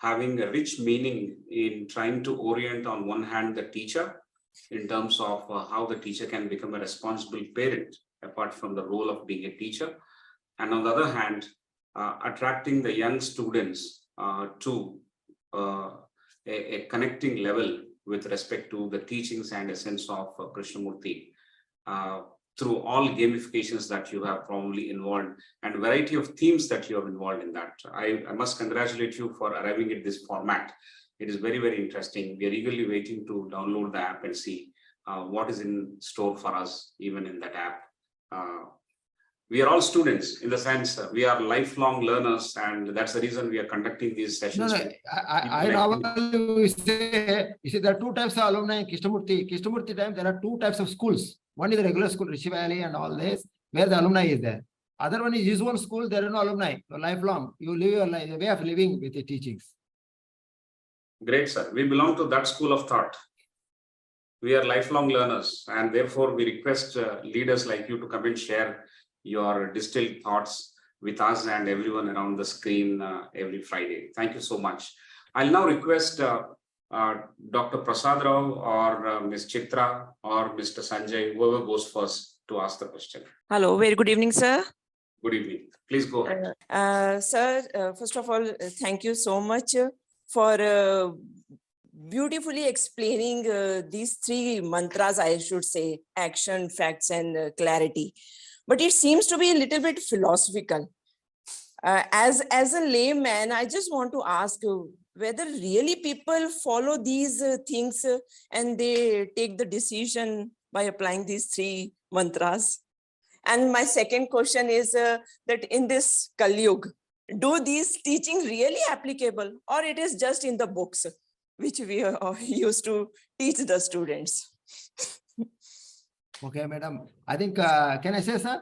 having a rich meaning in trying to orient on one hand the teacher in terms of how the teacher can become a responsible parent apart from the role of being a teacher. And on the other hand, attracting the young students to a connecting level with respect to the teachings and essence of Krishnamurti. Through all gamifications that you have probably involved and variety of themes that you have involved in that. I must congratulate you for arriving at this format. It is very, very interesting. We are eagerly waiting to download the app and see what is in store for us, even in that app. We are all students in the sense we are lifelong learners, and that's the reason we are conducting these sessions. No, I normally say, you see, there are two types of alumni in Krishnamurti. Krishnamurti time, there are two types of schools. One is the regular school, Rishi Valley and all this, where the alumni is there. Other one is his own school, there are no alumni. So lifelong, you live your life, the way of living with the teachings. Great, sir. We belong to that school of thought. We are lifelong learners, and therefore we request leaders like you to come and share your distilled thoughts with us and everyone around the screen every Friday. Thank you so much. I'll now request Dr. Prasad Rao or Ms. Chitra or Mr. Sanjay, whoever goes first to ask the question. Hello, very good evening, sir. Good evening. Please go ahead. Sir, first of all, thank you so much for beautifully explaining these three mantras, I should say, action, facts, and clarity. But it seems to be a little bit philosophical. As a layman, I just want to ask you whether really people follow these things and they take the decision by applying these three mantras. And my second question is that in this Kali Yuga, do these teachings really applicable, or it is just in the books which we used to teach the students? Okay, madam. I think, can I say, sir?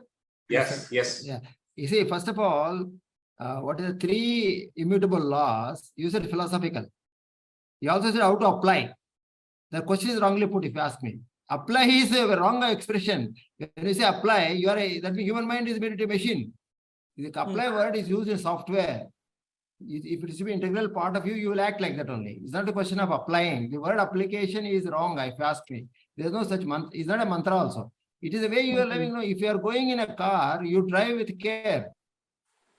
Yes, yes. Yeah. You see, first of all, what is the three immutable laws? You said philosophical. You also said how to apply. The question is wrongly put, if you ask me. Apply is a wrong expression. When you say apply, that means human mind is made into a machine. The apply word is used in software. If it is to be integral part of you, you will act like that only. It's not a question of applying. The word application is wrong, if you ask me. There is no such mantra. It's not a mantra also. It is the way you are living. No, if you are going in a car, you drive with care.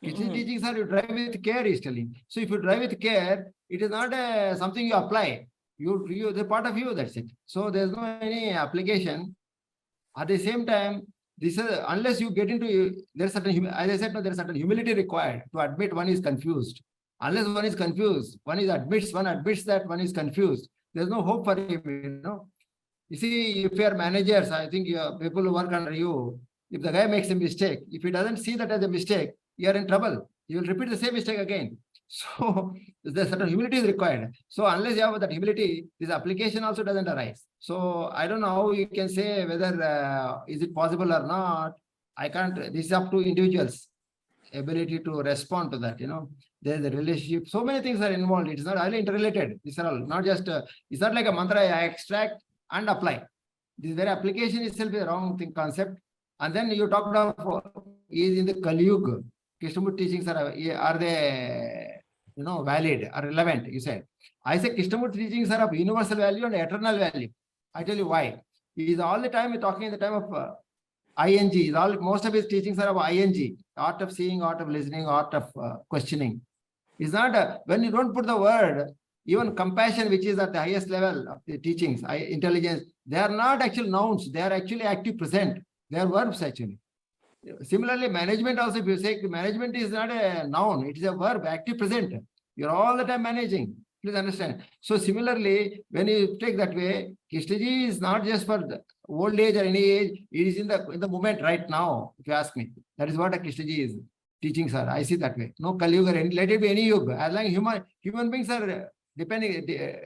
Kitchen teachings are you drive with care, is telling. So if you drive with care, it is not something you apply. You the part of you, that's it. So there's no any application. At the same time, this is unless you get into there's certain, as I said, no, there's certain humility required to admit one is confused. Unless one is confused, one admits that one is confused. There's no hope for him, you know. You see, if you are managers, I think people who work under you, if the guy makes a mistake, if he doesn't see that as a mistake, you are in trouble. You will repeat the same mistake again. So there's certain humility is required. So unless you have that humility, this application also doesn't arise. So I don't know how you can say whether is it possible or not. I can't. This is up to individuals' ability to respond to that. You know, there's a relationship. So many things are involved. It's not highly interrelated. These are all not just. It's not like a mantra I extract and apply. This very application itself is a wrong concept. And then you talked of is in the Kali Yuga. Krishnamurti teachings are they, you know, valid or relevant? You said. I say Krishnamurti teachings are of universal value and eternal value. I tell you why. He is all the time talking in the time of ING. Most of his teachings are of ING, art of seeing, art of listening, art of questioning. It's not when you don't put the word, even compassion, which is at the highest level of the teachings, intelligence, they are not actual nouns. They are actually active present. They are verbs actually. Similarly, management also, if you say management is not a noun, it is a verb, active present. You're all the time managing. Please understand. So similarly, when you take that way, Krishnaji is not just for the old age or any age, it is in the moment right now, if you ask me. That is what a Krishnaji is. Teachings are. I see that way. No Kali Yuga, let it be any yuga. As long as human beings are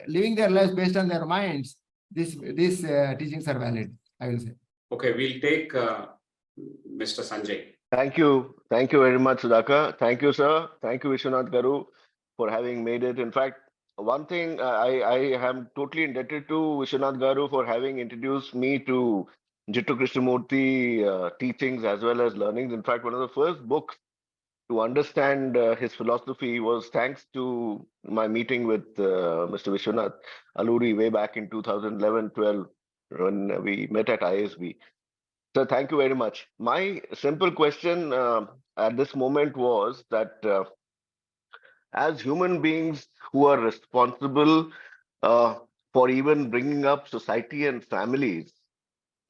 living their lives based on their minds, these teachings are valid, I will say. Okay, we'll take Mr. Sanjay. Thank you. Thank you very much, Sudhakar. Thank you, sir. Thank you, Vishwanath Garu, for having made it. In fact, one thing I am totally indebted to Vishwanath Garu for having introduced me to Jiddu Krishnamurti teachings as well as learnings. In fact, one of the first books to understand his philosophy was thanks to my meeting with Mr. Vishwanath Alluri way back in 2011-12 when we met at ISB. So thank you very much. My simple question at this moment was that as human beings who are responsible for even bringing up society and families.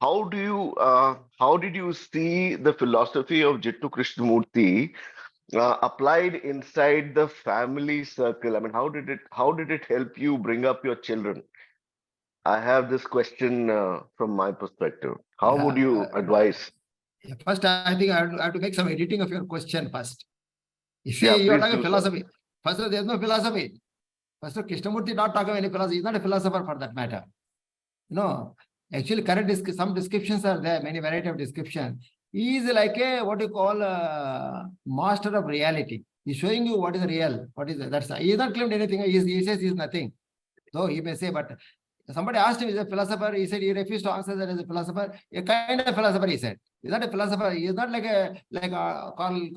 How did you see the philosophy of Jiddu Krishnamurti applied inside the family circle? I mean, how did it help you bring up your children? I have this question from my perspective. How would you advise? First, I think I have to make some editing of your question first. You see, Yeah, you are please talking do so. philosophy. First of all, there is no philosophy. First of all, Krishnamurti not talking any philosophy. He is not a philosopher for that matter. No, actually, some descriptions are there, many variety of description. He is like a what you call a master of reality. He's showing you what is real, what is that's. He is not claimed anything. He says he is nothing. Though he may say, but somebody asked him, is a philosopher? He said he refused to answer that as a philosopher. A kind of philosopher, he said. He's not a philosopher. He is not like a Karl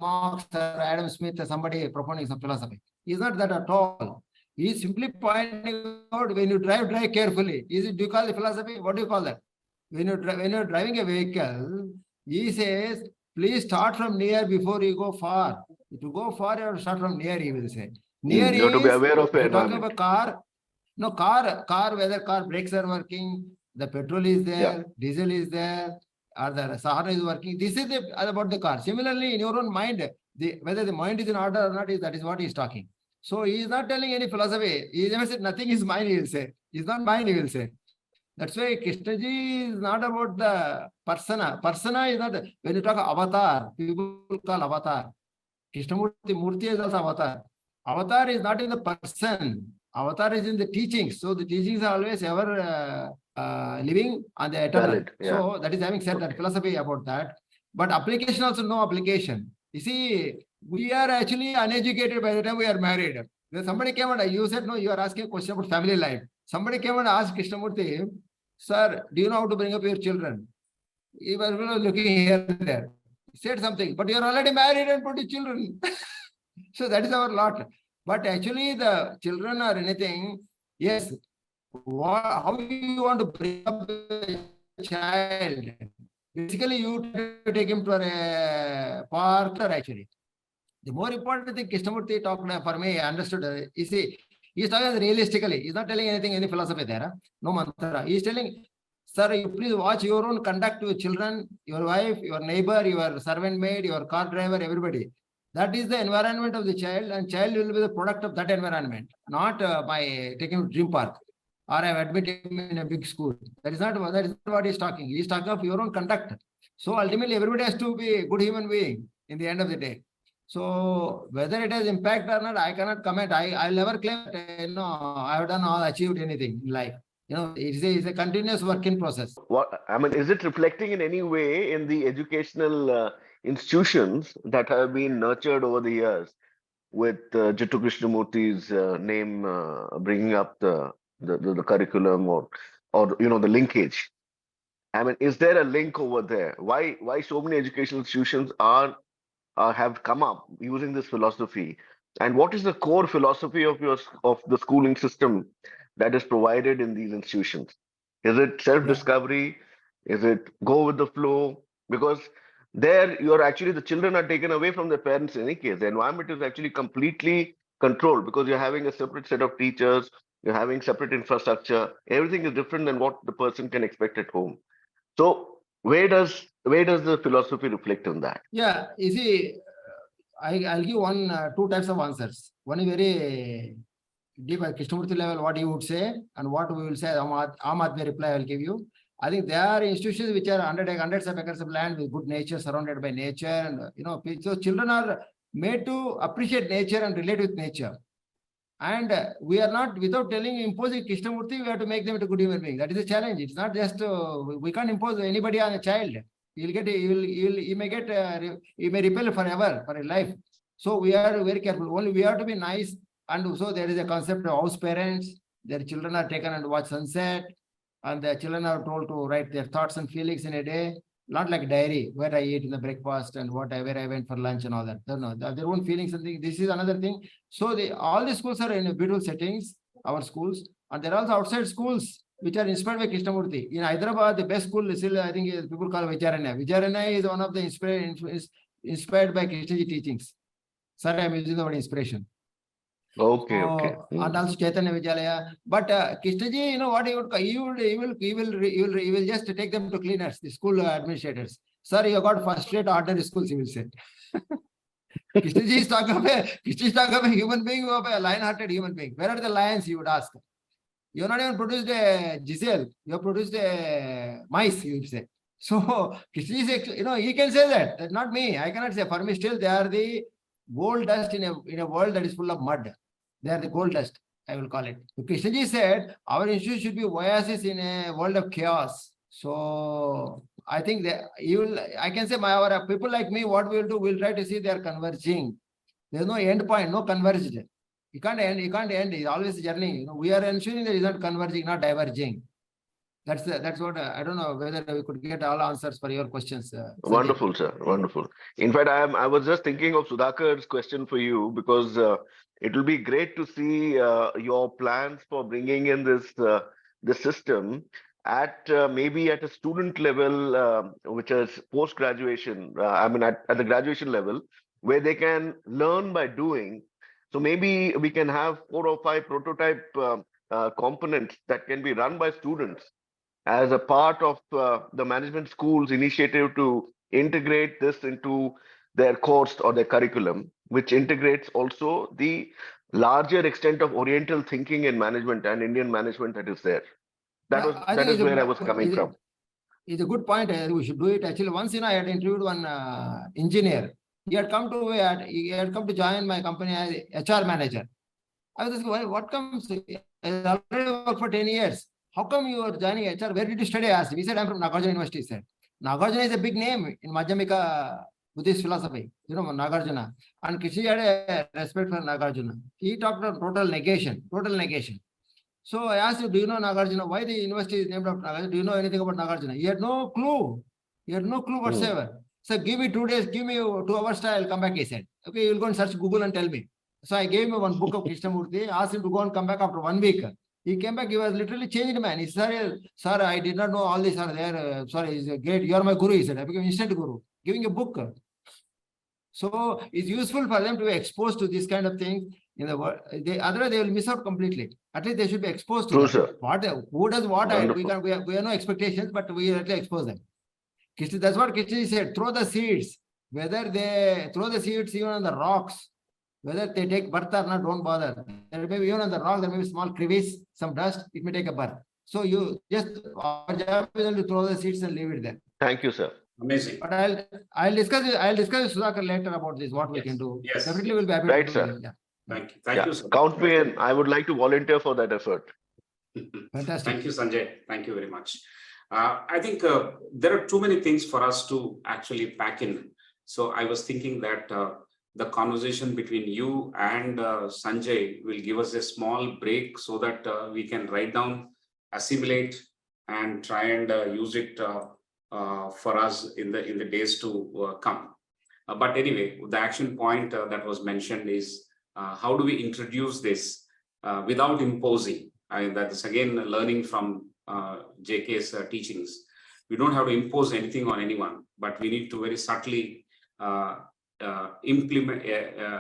Marx or Adam Smith or somebody propounding some philosophy. He is not that at all. He is simply pointing out when you drive carefully. Do you call it philosophy? What do you call that? When you're driving a vehicle, he says, please start from near before you go far. To go far, you have to start from near, he will say. Near You have to be is, aware of if the you're talking of a environment. car, no car, whether car brakes are working, the petrol is there, diesel is there, or the Sahara is working. This is about the car. Similarly, in your own mind, whether the mind is in order or not, that is what he is talking. So he is not telling any philosophy. He never said nothing is mine, he will say. It's not mine, he will say. That's why Krishnaji is not about the persona. Persona is not, when you talk avatar, people call avatar. Murti is also avatar. Avatar is not in the person. Avatar is in the teachings. So the teachings are always ever living and the eternal. Valid, yeah. So that is having said that philosophy about that. But application also no application. You see, we are actually uneducated by the time we are married. Then somebody came and you said, no, you are asking a question about family life. Somebody came and asked Krishnamurti, sir, do you know how to bring up your children? He was looking here and there. He said something, but you are already married and put children. So that is our lot. But actually the children or anything, yes, how you want to bring up a child? Basically, you take him to a park actually. The more important thing Krishnamurti talked for me, I understood. You see, he's talking realistically. He's not telling anything, any philosophy there. No mantra. He's telling, sir, you please watch your own conduct to your children, your wife, your neighbor, your servant maid, your car driver, everybody. That is the environment of the child, and child will be the product of that environment, not by taking him to dream park or I admit him in a big school. That is not what he's talking. He's talking of your own conduct. So ultimately, everybody has to be a good human being in the end of the day. So whether it has impact or not, I cannot comment. I'll never claim that, I have done all, achieved anything in life. It's a continuous work in process. Is it reflecting in any way in the educational institutions that have been nurtured over the years with Jiddu Krishnamurti's name bringing up the curriculum or the linkage? Is there a link over there? Why so many educational institutions have come up using this philosophy? And what is the core philosophy of the schooling system that is provided in these institutions? Is it self-discovery? Is it go with the flow? Because there the children are taken away from their parents in any case. The environment is actually completely controlled because you're having a separate set of teachers, you're having separate infrastructure. Everything is different than what the person can expect at home. So where does the philosophy reflect on that? Yeah, you see, I'll give two types of answers. One is very deep at Krishnamurti level, what he would say, and what we will say, Aam Aadmi reply I will give you. I think there are institutions which are hundreds of acres of land with good nature, surrounded by nature, and so children are made to appreciate nature and relate with nature. And we are not, without imposing Krishnamurti, we have to make them into good human beings. That is a challenge. It's not just we can't impose anybody on a child. He may repel forever for a life. So we are very careful. Only we have to be nice. And so there is a concept of house parents. Their children are taken and watch sunset, and the children are told to write their thoughts and feelings in a day. Not like diary, where I ate in the breakfast and where I went for lunch and all that. No, their own feelings and things. This is another thing. So all the schools are in beautiful settings, our schools, and there are also outside schools which are inspired by Krishnamurti. In Hyderabad, the best school is still, I think, people call Vijayaranya. Vijayaranya is one of the inspired by Krishnaji teachings. Sorry, I'm using the word inspiration. Okay, So, okay. and also Chaitanya Vidyalaya. But Krishnaji, you know what he will just take them to cleaners, the school administrators. Sir, you got first rate order schools, he will say. Krishnaji is talking of a human being, of a lion-hearted human being. Where are the lions, you would ask? You have not even produced a Giselle. You have produced a mice, you would say. So, Krishnaji is, you know, he can say that. That's not me. I cannot say. For me, still, they are the gold dust in a world that is full of mud. They are the gold dust, I will call it. So Krishnaji said, our institute should be oasis in a world of chaos. So I think that I can say our people like me, what we will do, we'll try to see they are converging. There's no end point, no converged. You can't end, it's always a journey. You know, we are ensuring that it's not converging, not diverging. That's what I don't know whether we could get all answers for your questions. Wonderful, sir. Wonderful. In fact, I was just thinking of Sudhakar's question for you, because it will be great to see your plans for bringing in this system at maybe at a student level, which is post graduation. I mean, at the graduation level, where they can learn by doing. So maybe we can have 4 or 5 prototype components that can be run by students as a part of the management school's initiative to integrate this into their course or their curriculum, which integrates also the larger extent of Oriental thinking in management and Indian management that is there. That is where I was coming from. It's a good point. We should do it. Actually, once I had interviewed one engineer. He had come to join my company as HR manager. I was asking, what comes? I already worked for 10 years. How come you are joining HR? Where did you study? I asked him. He said, I'm from Nagarjuna University. He said, Nagarjuna is a big name in Madhyamika Buddhist philosophy. You know, Nagarjuna. And Kishi had a respect for Nagarjuna. He talked of total negation. So I asked him, do you know Nagarjuna? Why the university is named after Nagarjuna? Do you know anything about Nagarjuna? He had no clue. Whatsoever. So give me 2 days, give me 2 hours, I'll come back, he said. Okay, you'll go and search Google and tell me. So I gave him one book of Krishnamurti, asked him to go and come back after 1 week. He came back, he was literally changed man. He said, sir, I did not know all these are there. Sorry, he's great. You are my guru, he said. I became instant guru, giving a book. So it's useful for them to be exposed to this kind of things in the world. Otherwise, they will miss out completely. At least they should be exposed to True, them. sir. Who does what? We have no expectations, but we have to expose them. That's what Krishna said. Throw the seeds. Whether they throw the seeds even on the rocks, whether they take birth or not, don't bother. There may be even on the rock, there may be small crevice, some dust, it may take a birth. So you just, our job is to throw the seeds and leave it there. Thank you, sir. Amazing. But I'll discuss with Sudhakar later about this, what we can do. Yes. Definitely we'll be happy Right, to do sir. it. Yeah. Thank you. Thank you, sir. Count me in. I would like to volunteer for that effort. Fantastic. Thank you, Sanjay. Thank you very much. I think there are too many things for us to actually pack in. So I was thinking that the conversation between you and Sanjay will give us a small break so that we can write down, assimilate, and try and use it for us in the days to come. But anyway, the action point that was mentioned is how do we introduce this without imposing? That is again learning from JK's teachings. We don't have to impose anything on anyone, but we need to very subtly implement,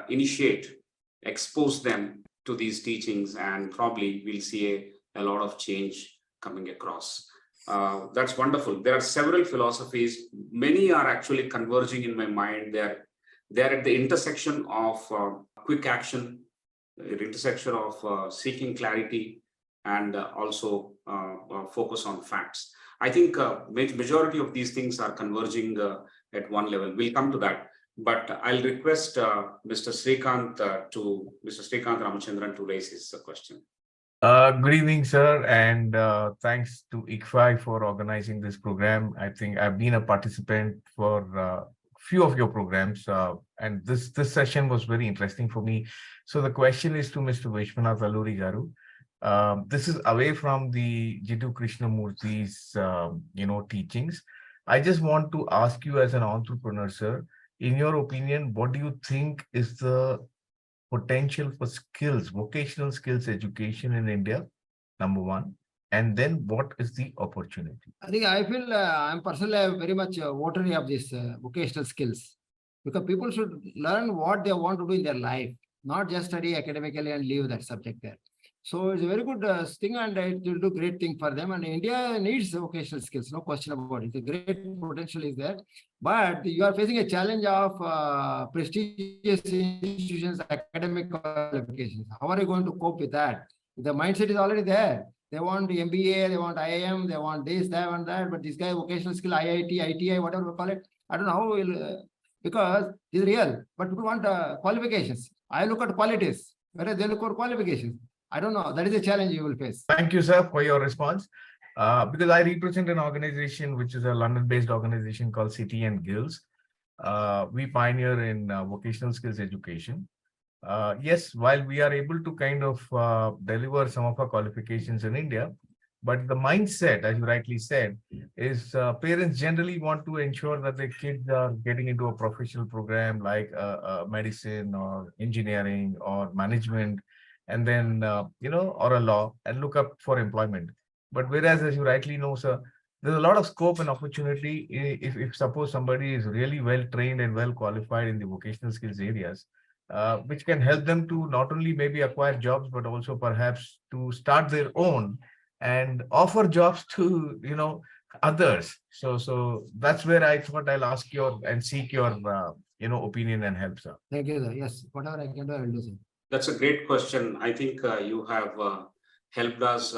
initiate, expose them to these teachings, and probably we'll see a lot of change coming across. That's wonderful. There are several philosophies. Many are actually converging in my mind. They're at the intersection of quick action, the intersection of seeking clarity, and also focus on facts. I think majority of these things are converging at one level. We'll come to that. But I'll request Mr. Srikanth Ramachandran to raise his question. Good evening, sir, and thanks to ICFAI for organizing this program. I think I've been a participant for a few of your programs, and this session was very interesting for me. So the question is to Mr. Vishwanath Alluri Garu. This is away from the Jiddu Krishnamurti's teachings. I just want to ask you as an entrepreneur, sir, in your opinion, what do you think is the potential for skills, vocational skills education in India, number one, and then what is the opportunity? I feel I'm personally very much votary of this vocational skills, because people should learn what they want to do in their life. not just study academically and leave that subject there. So it's a very good thing, and it will do great thing for them. And India needs vocational skills, no question about it. The great potential is there, but you are facing a challenge of prestigious institutions, academic qualifications. How are you going to cope with that? The mindset is already there. They want MBA, they want IIM, they want this, they want that. But this guy vocational skill, IIT, ITI, whatever we call it, I don't know how we'll because it's real. But people want qualifications. I look at qualities, whereas they look for qualifications. I don't know. That is a challenge you will face. Thank you, sir, for your response. Because I represent an organization which is a London-based organization called City and Guilds. We pioneer in vocational skills education. Yes, while we are able to kind of deliver some of our qualifications in India, but the mindset, as you rightly said, is parents generally want to ensure that their kids are getting into a professional program like medicine or engineering or management, and then, or a law, and look up for employment. But whereas, as you rightly know, sir, there's a lot of scope and opportunity if suppose somebody is really well trained and well qualified in the vocational skills areas, which can help them to not only maybe acquire jobs, but also perhaps to start their own and offer jobs to, others. So that's where I thought I'll ask and seek your, opinion and help, sir. Thank you, sir. Yes, whatever I can do, I will do, sir. That's a great question. I think you have helped us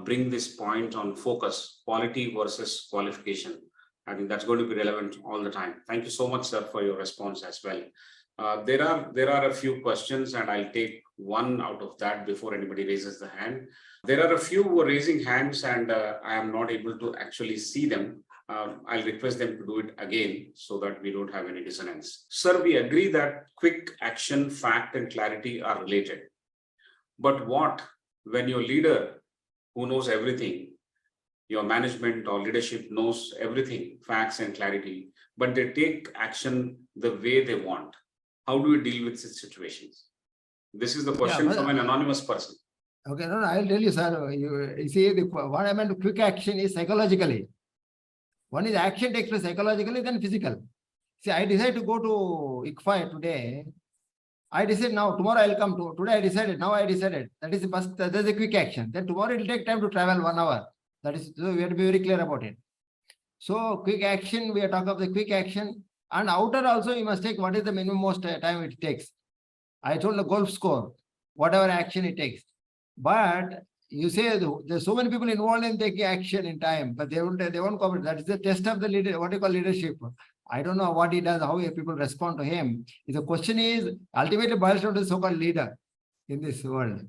bring this point on focus, quality versus qualification. I think that's going to be relevant all the time. Thank you so much, sir, for your response as well. There are a few questions, and I'll take one out of that before anybody raises the hand. There are a few who are raising hands, and I am not able to actually see them. I'll request them to do it again so that we don't have any dissonance. Sir, we agree that quick action, fact, and clarity are related. But what when your leader who knows everything, your management or leadership knows everything, facts and clarity, but they take action the way they want? How do you deal with such situations? This is the question from an anonymous person. Okay, no, I'll tell you, sir. You see, what I meant quick action is psychologically. One is action takes place psychologically, then physical. See, I decided to go to ICFAI today. I decided now, tomorrow I'll come to, today I decided, now I decided. That is a quick action. Then tomorrow it will take time to travel 1 hour. That is, so we have to be very clear about it. So quick action, we are talking of the quick action. And outer also you must take what is the minimum most time it takes. I told the golf score, whatever action it takes. But you say there's so many people involved in taking action in time, but they won't cover. That is the test of the leader, what you call leadership. I don't know what he does, how people respond to him. The question is ultimately boils down to the so-called leader in this world.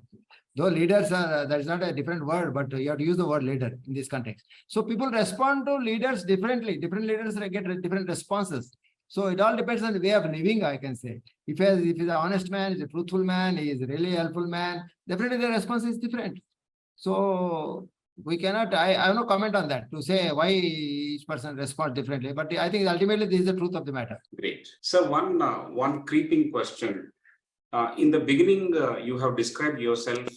Though leaders are, that's not a different word, but you have to use the word leader in this context. So people respond to leaders differently. Different leaders get different responses. So it all depends on the way of living, I can say. If he's an honest man, he's a truthful man, he is a really helpful man, definitely the response is different. So we cannot, I have no comment on that to say why each person responds differently, but I think ultimately this is the truth of the matter. Great. So one creeping question. In the beginning, you have described yourself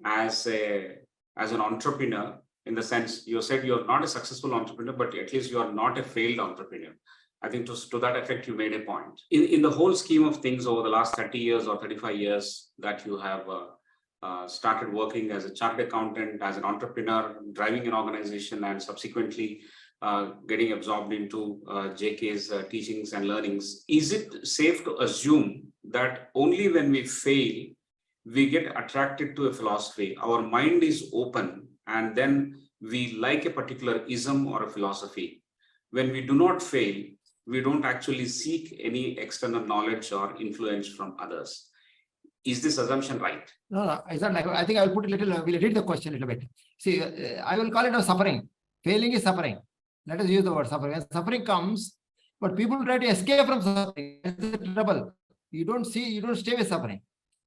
as an entrepreneur, in the sense you said you're not a successful entrepreneur, but at least you are not a failed entrepreneur. I think to that effect, you made a point. In the whole scheme of things over the last 30 years or 35 years that you have started working as a chartered accountant, as an entrepreneur, driving an organization, and subsequently getting absorbed into JK's teachings and learnings, is it safe to assume that only when we fail, we get attracted to a philosophy, our mind is open, and then we like a particular ism or a philosophy? When we do not fail, we don't actually seek any external knowledge or influence from others. Is this assumption right? No, it's not like, I think I'll put a little, we'll read the question a little bit. See, I will call it a suffering. Failing is suffering. Let us use the word suffering. When suffering comes, but people try to escape from suffering. That's the trouble. You don't stay with suffering.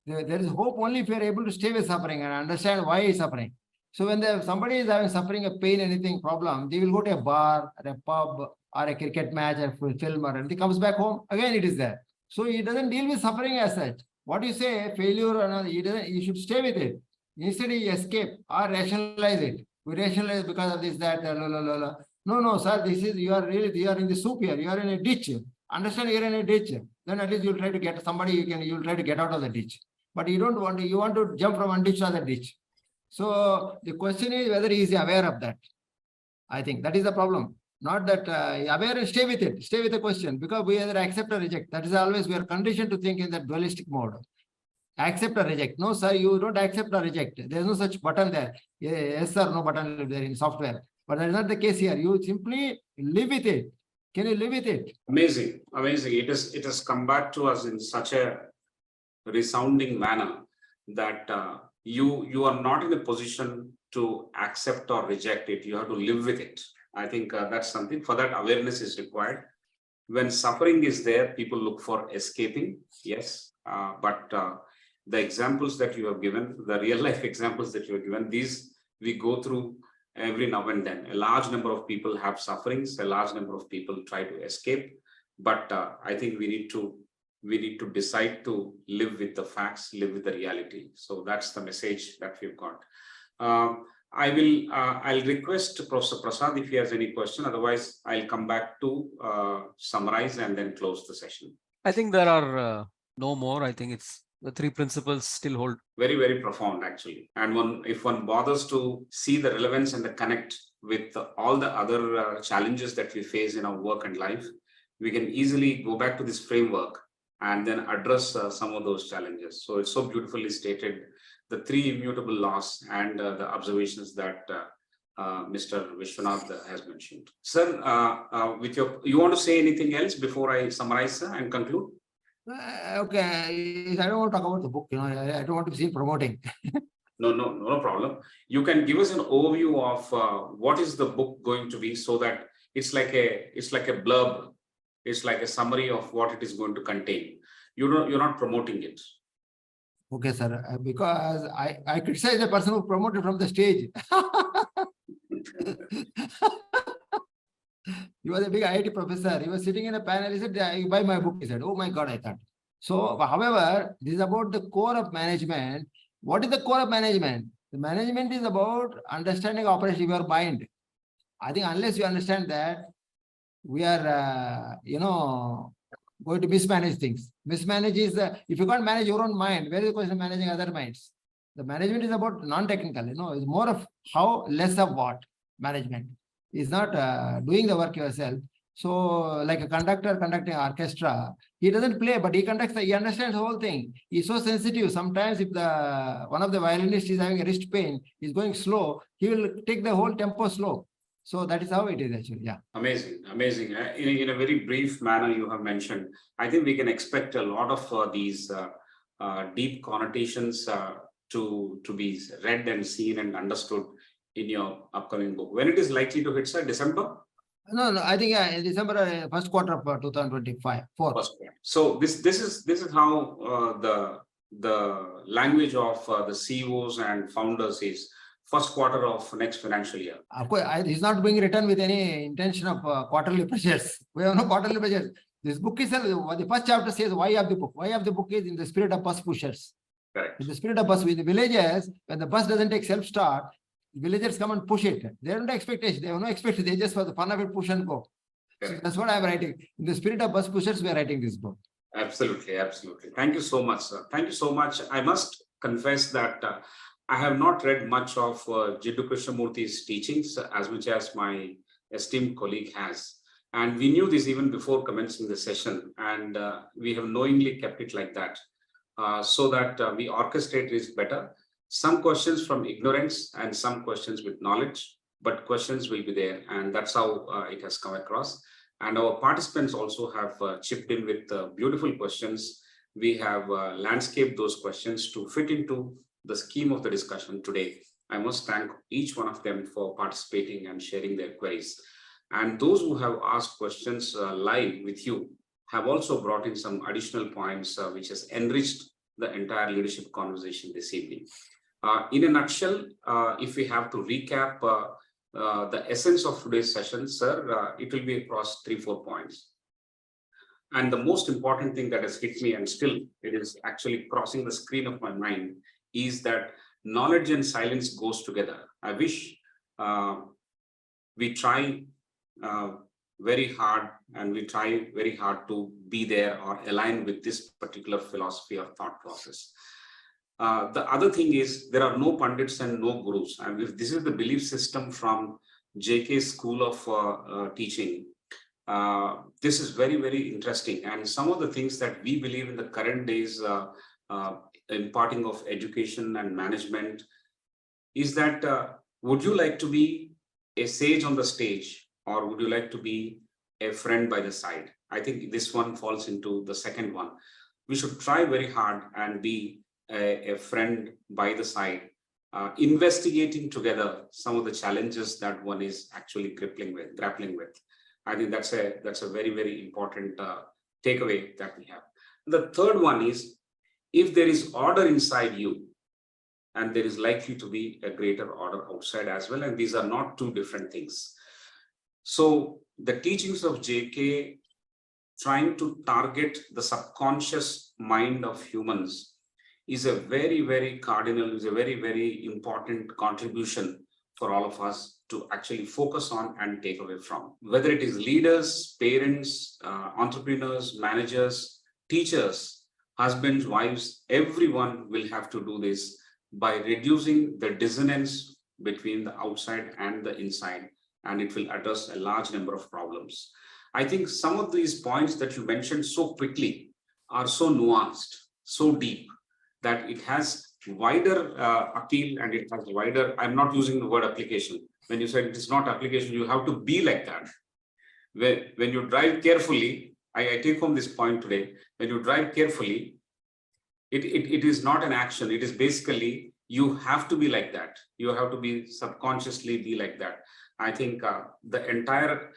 There is hope only if you are able to stay with suffering and understand why it's suffering. So when somebody is having suffering, a pain, anything, problem, they will go to a bar or a pub or a cricket match or a film, or anything, comes back home, again it is there. So he doesn't deal with suffering as such. What you say, failure or another, you should stay with it. Instead, you escape or rationalize it. We rationalize because of this, that, No, sir, you are in the soup here. You are in a ditch. Understand, you are in a ditch. then at least you'll try to get somebody you'll try to get out of the ditch. But you don't want to, you want to jump from one ditch to other ditch. So the question is whether he is aware of that. I think that is the problem. Not that aware and stay with it, stay with the question, because we either accept or reject. That is always we are conditioned to think in that dualistic mode. Accept or reject. No, sir, you don't accept or reject. There is no such button there. Yes, sir, no button there in software. But that is not the case here. You simply live with it. Can you live with it? Amazing, amazing. It has come back to us in such a resounding manner that you are not in a position to accept or reject it. You have to live with it. I think that's something. For that, awareness is required. When suffering is there, people look for escaping. Yes, but the examples that you have given, the real life examples that you have given, these we go through every now and then. A large number of people have sufferings. A large number of people try to escape. But I think we need to decide to live with the facts, live with the reality. So that's the message that we've got. I'll request Professor Prasad if he has any question. Otherwise, I'll come back to summarize and then close the session. I think there are no more. I think it's the three principles still hold. Very, very profound, actually. And if one bothers to see the relevance and the connect with all the other challenges that we face in our work and life, we can easily go back to this framework and then address some of those challenges. So it's so beautifully stated, the three immutable laws and the observations that Mr. Vishwanath has mentioned. Sir, you want to say anything else before I summarize, sir, and conclude? Okay, I don't want to talk about the book. I don't want to see promoting. No problem. You can give us an overview of what is the book going to be, so that it's like a blurb. It's like a summary of what it is going to contain. You're not promoting it. Okay, sir. Because I criticize the person who promoted from the stage. He was a big IIT professor. He was sitting in a panel. He said, "You buy my book." He said, "Oh my God," I thought. So, however, this is about the core of management. What is the core of management? The management is about understanding operation of your mind. I think unless you understand that, we are, going to mismanage things. Mismanage is if you can't manage your own mind, where is the question of managing other minds? The management is about non-technical, it's more of how, less of what. Management is not doing the work yourself. So like a conductor conducting an orchestra, he doesn't play, but he conducts, he understands the whole thing. He's so sensitive. Sometimes if one of the violinists is having a wrist pain, he's going slow, he will take the whole tempo slow. So that is how it is actually. Yeah. Amazing, amazing. In a very brief manner, you have mentioned, I think we can expect a lot of these deep connotations to be read and seen and understood in your upcoming book. When it is likely to hit, sir? December? No, I think in December, first quarter of 2025. So this is how the language of the CEOs and founders is. First quarter of next financial year. Of course, it's not being written with any intention of quarterly pressures. We have no quarterly pressures. This book is the first chapter says why of the book. Why of the book is in the spirit of bus pushers. Correct. In the spirit of bus, with the villagers, when the bus doesn't take self-start, villagers come and push it. They don't expectation. They have no expectation. They just for the fun of it push and go. So that's what I'm writing. In the spirit of bus pushers, we are writing this book. Absolutely, absolutely. Thank you so much, sir. Thank you so much. I must confess that I have not read much of Jiddu Krishnamurti's teachings as much as my esteemed colleague has. And we knew this even before commencing the session, and we have knowingly kept it like that so that we orchestrate this better. Some questions from ignorance and some questions with knowledge, but questions will be there, and that's how it has come across. And our participants also have chipped in with beautiful questions. We have landscaped those questions to fit into the scheme of the discussion today. I must thank each one of them for participating and sharing their queries. And those who have asked questions live with you have also brought in some additional points which has enriched the entire leadership conversation this evening. In a nutshell, if we have to recap the essence of today's session, sir, it will be across 3-4 points. And the most important thing that has hit me, and still it is actually crossing the screen of my mind, is that knowledge and silence goes together. I wish we try very hard and we try very hard to be there or align with this particular philosophy or thought process. The other thing is there are no pundits and no gurus. And if this is the belief system from JK's school of teaching, this is very, very interesting. And some of the things that we believe in the current days imparting of education and management is that would you like to be a sage on the stage or would you like to be a friend by the side? I think this one falls into the second one. We should try very hard and be a friend by the side, investigating together some of the challenges that one is actually grappling with. I think that's a very, very important takeaway that we have. The third one is, if there is order inside you, and there is likely to be a greater order outside as well, and these are not two different things. So the teachings of JK trying to target the subconscious mind of humans is a very, very cardinal, is a very, very important contribution for all of us to actually focus on and take away from. Whether it is leaders, parents, entrepreneurs, managers, teachers, husbands, wives, everyone will have to do this by reducing the dissonance between the outside and the inside, and it will address a large number of problems. I think some of these points that you mentioned so quickly are so nuanced, so deep, that it has wider appeal and it has wider, I'm not using the word application. When you said it is not application, you have to be like that. When you drive carefully, I take home this point today, when you drive carefully, it is not an action. It is basically, you have to be like that. You have to be subconsciously be like that. I think the entire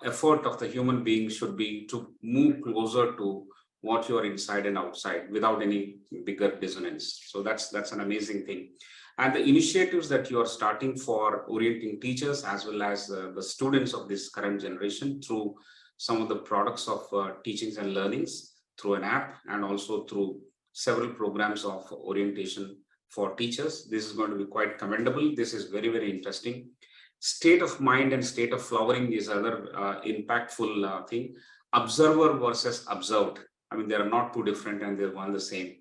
effort of the human being should be to move closer to what you are inside and outside without any bigger dissonance. So that's an amazing thing. And the initiatives that you are starting for orienting teachers as well as the students of this current generation through some of the products of teachings and learnings through an app and also through several programs of orientation for teachers. This is going to be quite commendable. This is very, very interesting. State of mind and state of flowering is another impactful thing. Observer versus observed. I mean, they are not two different and they're one the same.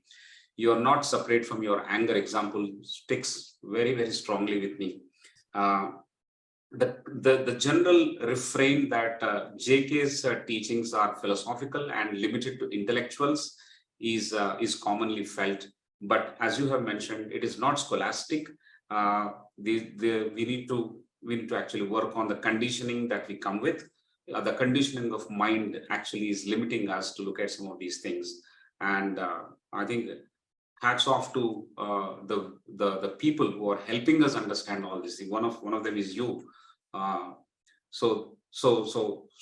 You are not separate from your anger. Example sticks very, very strongly with me. The general refrain that JK's teachings are philosophical and limited to intellectuals is commonly felt. But as you have mentioned, it is not scholastic. We need to actually work on the conditioning that we come with. The conditioning of mind actually is limiting us to look at some of these things. And I think hats off to the people who are helping us understand all this thing. One of them is you. So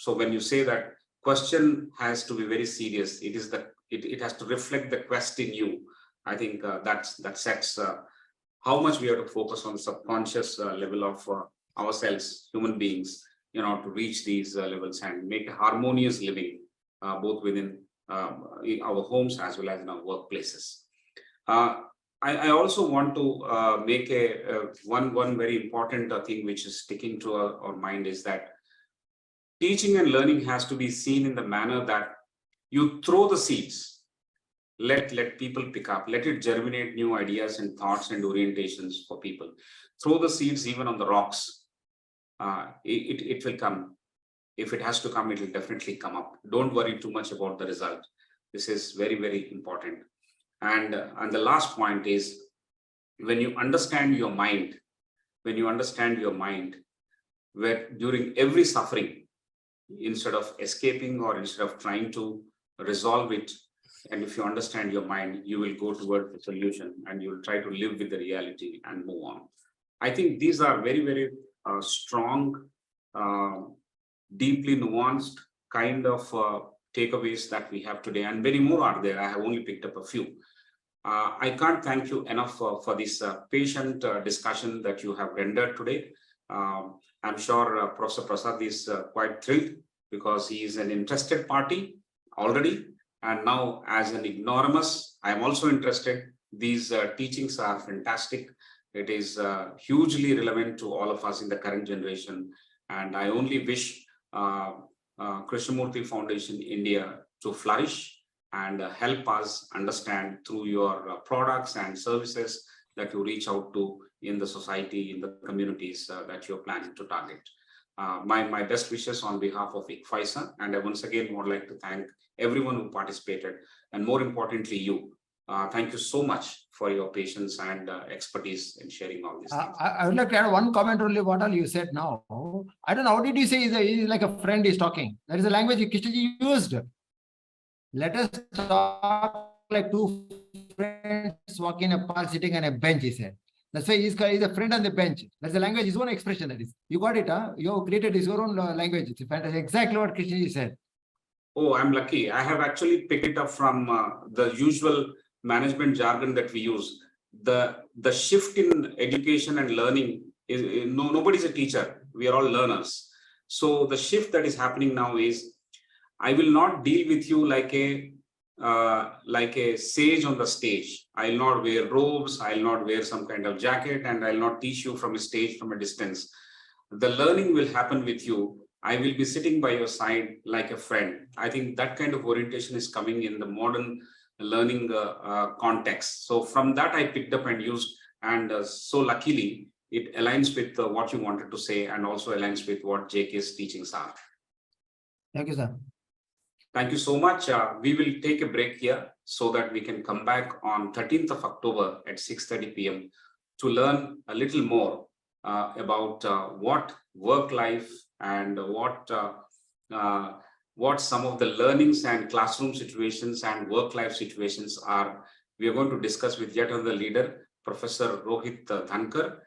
when you say that question has to be very serious, it has to reflect the quest in you. I think that sets how much we have to focus on the subconscious level of ourselves, human beings, to reach these levels and make a harmonious living both within our homes as well as in our workplaces. I also want to make one very important thing which is sticking to our mind is that teaching and learning has to be seen in the manner that you throw the seeds, let people pick up, let it germinate new ideas and thoughts and orientations for people. Throw the seeds even on the rocks. It will come. If it has to come, it will definitely come up. Don't worry too much about the result. This is very, very important. And the last point is, when you understand your mind, where during every suffering, instead of escaping or instead of trying to resolve it, and if you understand your mind, you will go towards the solution and you will try to live with the reality and move on. I think these are very, very strong, deeply nuanced kind of takeaways that we have today, and many more are there. I have only picked up a few. I can't thank you enough for this patient discussion that you have rendered today. I'm sure Professor Prasad is quite thrilled because he is an interested party already. And now as an ignoramus, I am also interested. These teachings are fantastic. It is hugely relevant to all of us in the current generation. And I only wish Krishnamurti Foundation India to flourish and help us understand through your products and services that you reach out to in the society, in the communities that you're planning to target. My best wishes on behalf of ICFAI, and I once again would like to thank everyone who participated, and more importantly, you. Thank you so much for your patience and expertise in sharing all these things. I would like to add one comment only what all you said now. I don't know, how did you say he's like a friend is talking? That is the language Krishnaji used. Let us talk like two friends walking a path sitting on a bench, he said. That's why he's a friend on the bench. That's the language, his own expression that is. You got it, huh? You created his own language. It's fantastic. Exactly what Krishnaji said. Oh, I'm lucky. I have actually picked it up from the usual management jargon that we use. The shift in education and learning is nobody's a teacher. We are all learners. So the shift that is happening now is, I will not deal with you like a sage on the stage. I'll not wear robes. I'll not wear some kind of jacket, and I'll not teach you from a stage from a distance. The learning will happen with you. I will be sitting by your side like a friend. I think that kind of orientation is coming in the modern learning context. So from that I picked up and used, and so luckily it aligns with what you wanted to say, and also aligns with what JK's teachings are. Thank you, sir. Thank you so much. We will take a break here so that we can come back on 13th of October at 6:30 p.m. to learn a little more about what work life and what some of the learnings and classroom situations and work life situations are. We are going to discuss with yet another leader, Professor Rohit Dhankar.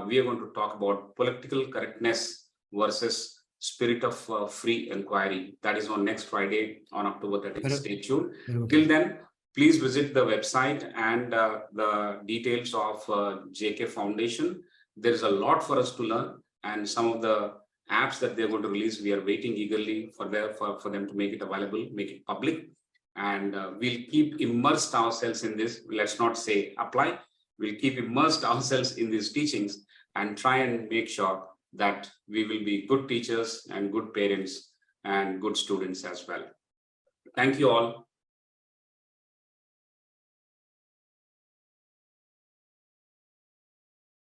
We are going to talk about political correctness versus spirit of free inquiry. That is on next Friday on October 30th. Stay tuned. Till then, please visit the website and the details of JK Foundation. There is a lot for us to learn, and some of the apps that they're going to release, we are waiting eagerly for them to make it available, make it public. And we'll keep immersed ourselves in this. Let's not say apply. We'll keep immersed ourselves in these teachings and try and make sure that we will be good teachers and good parents and good students as well. Thank you all.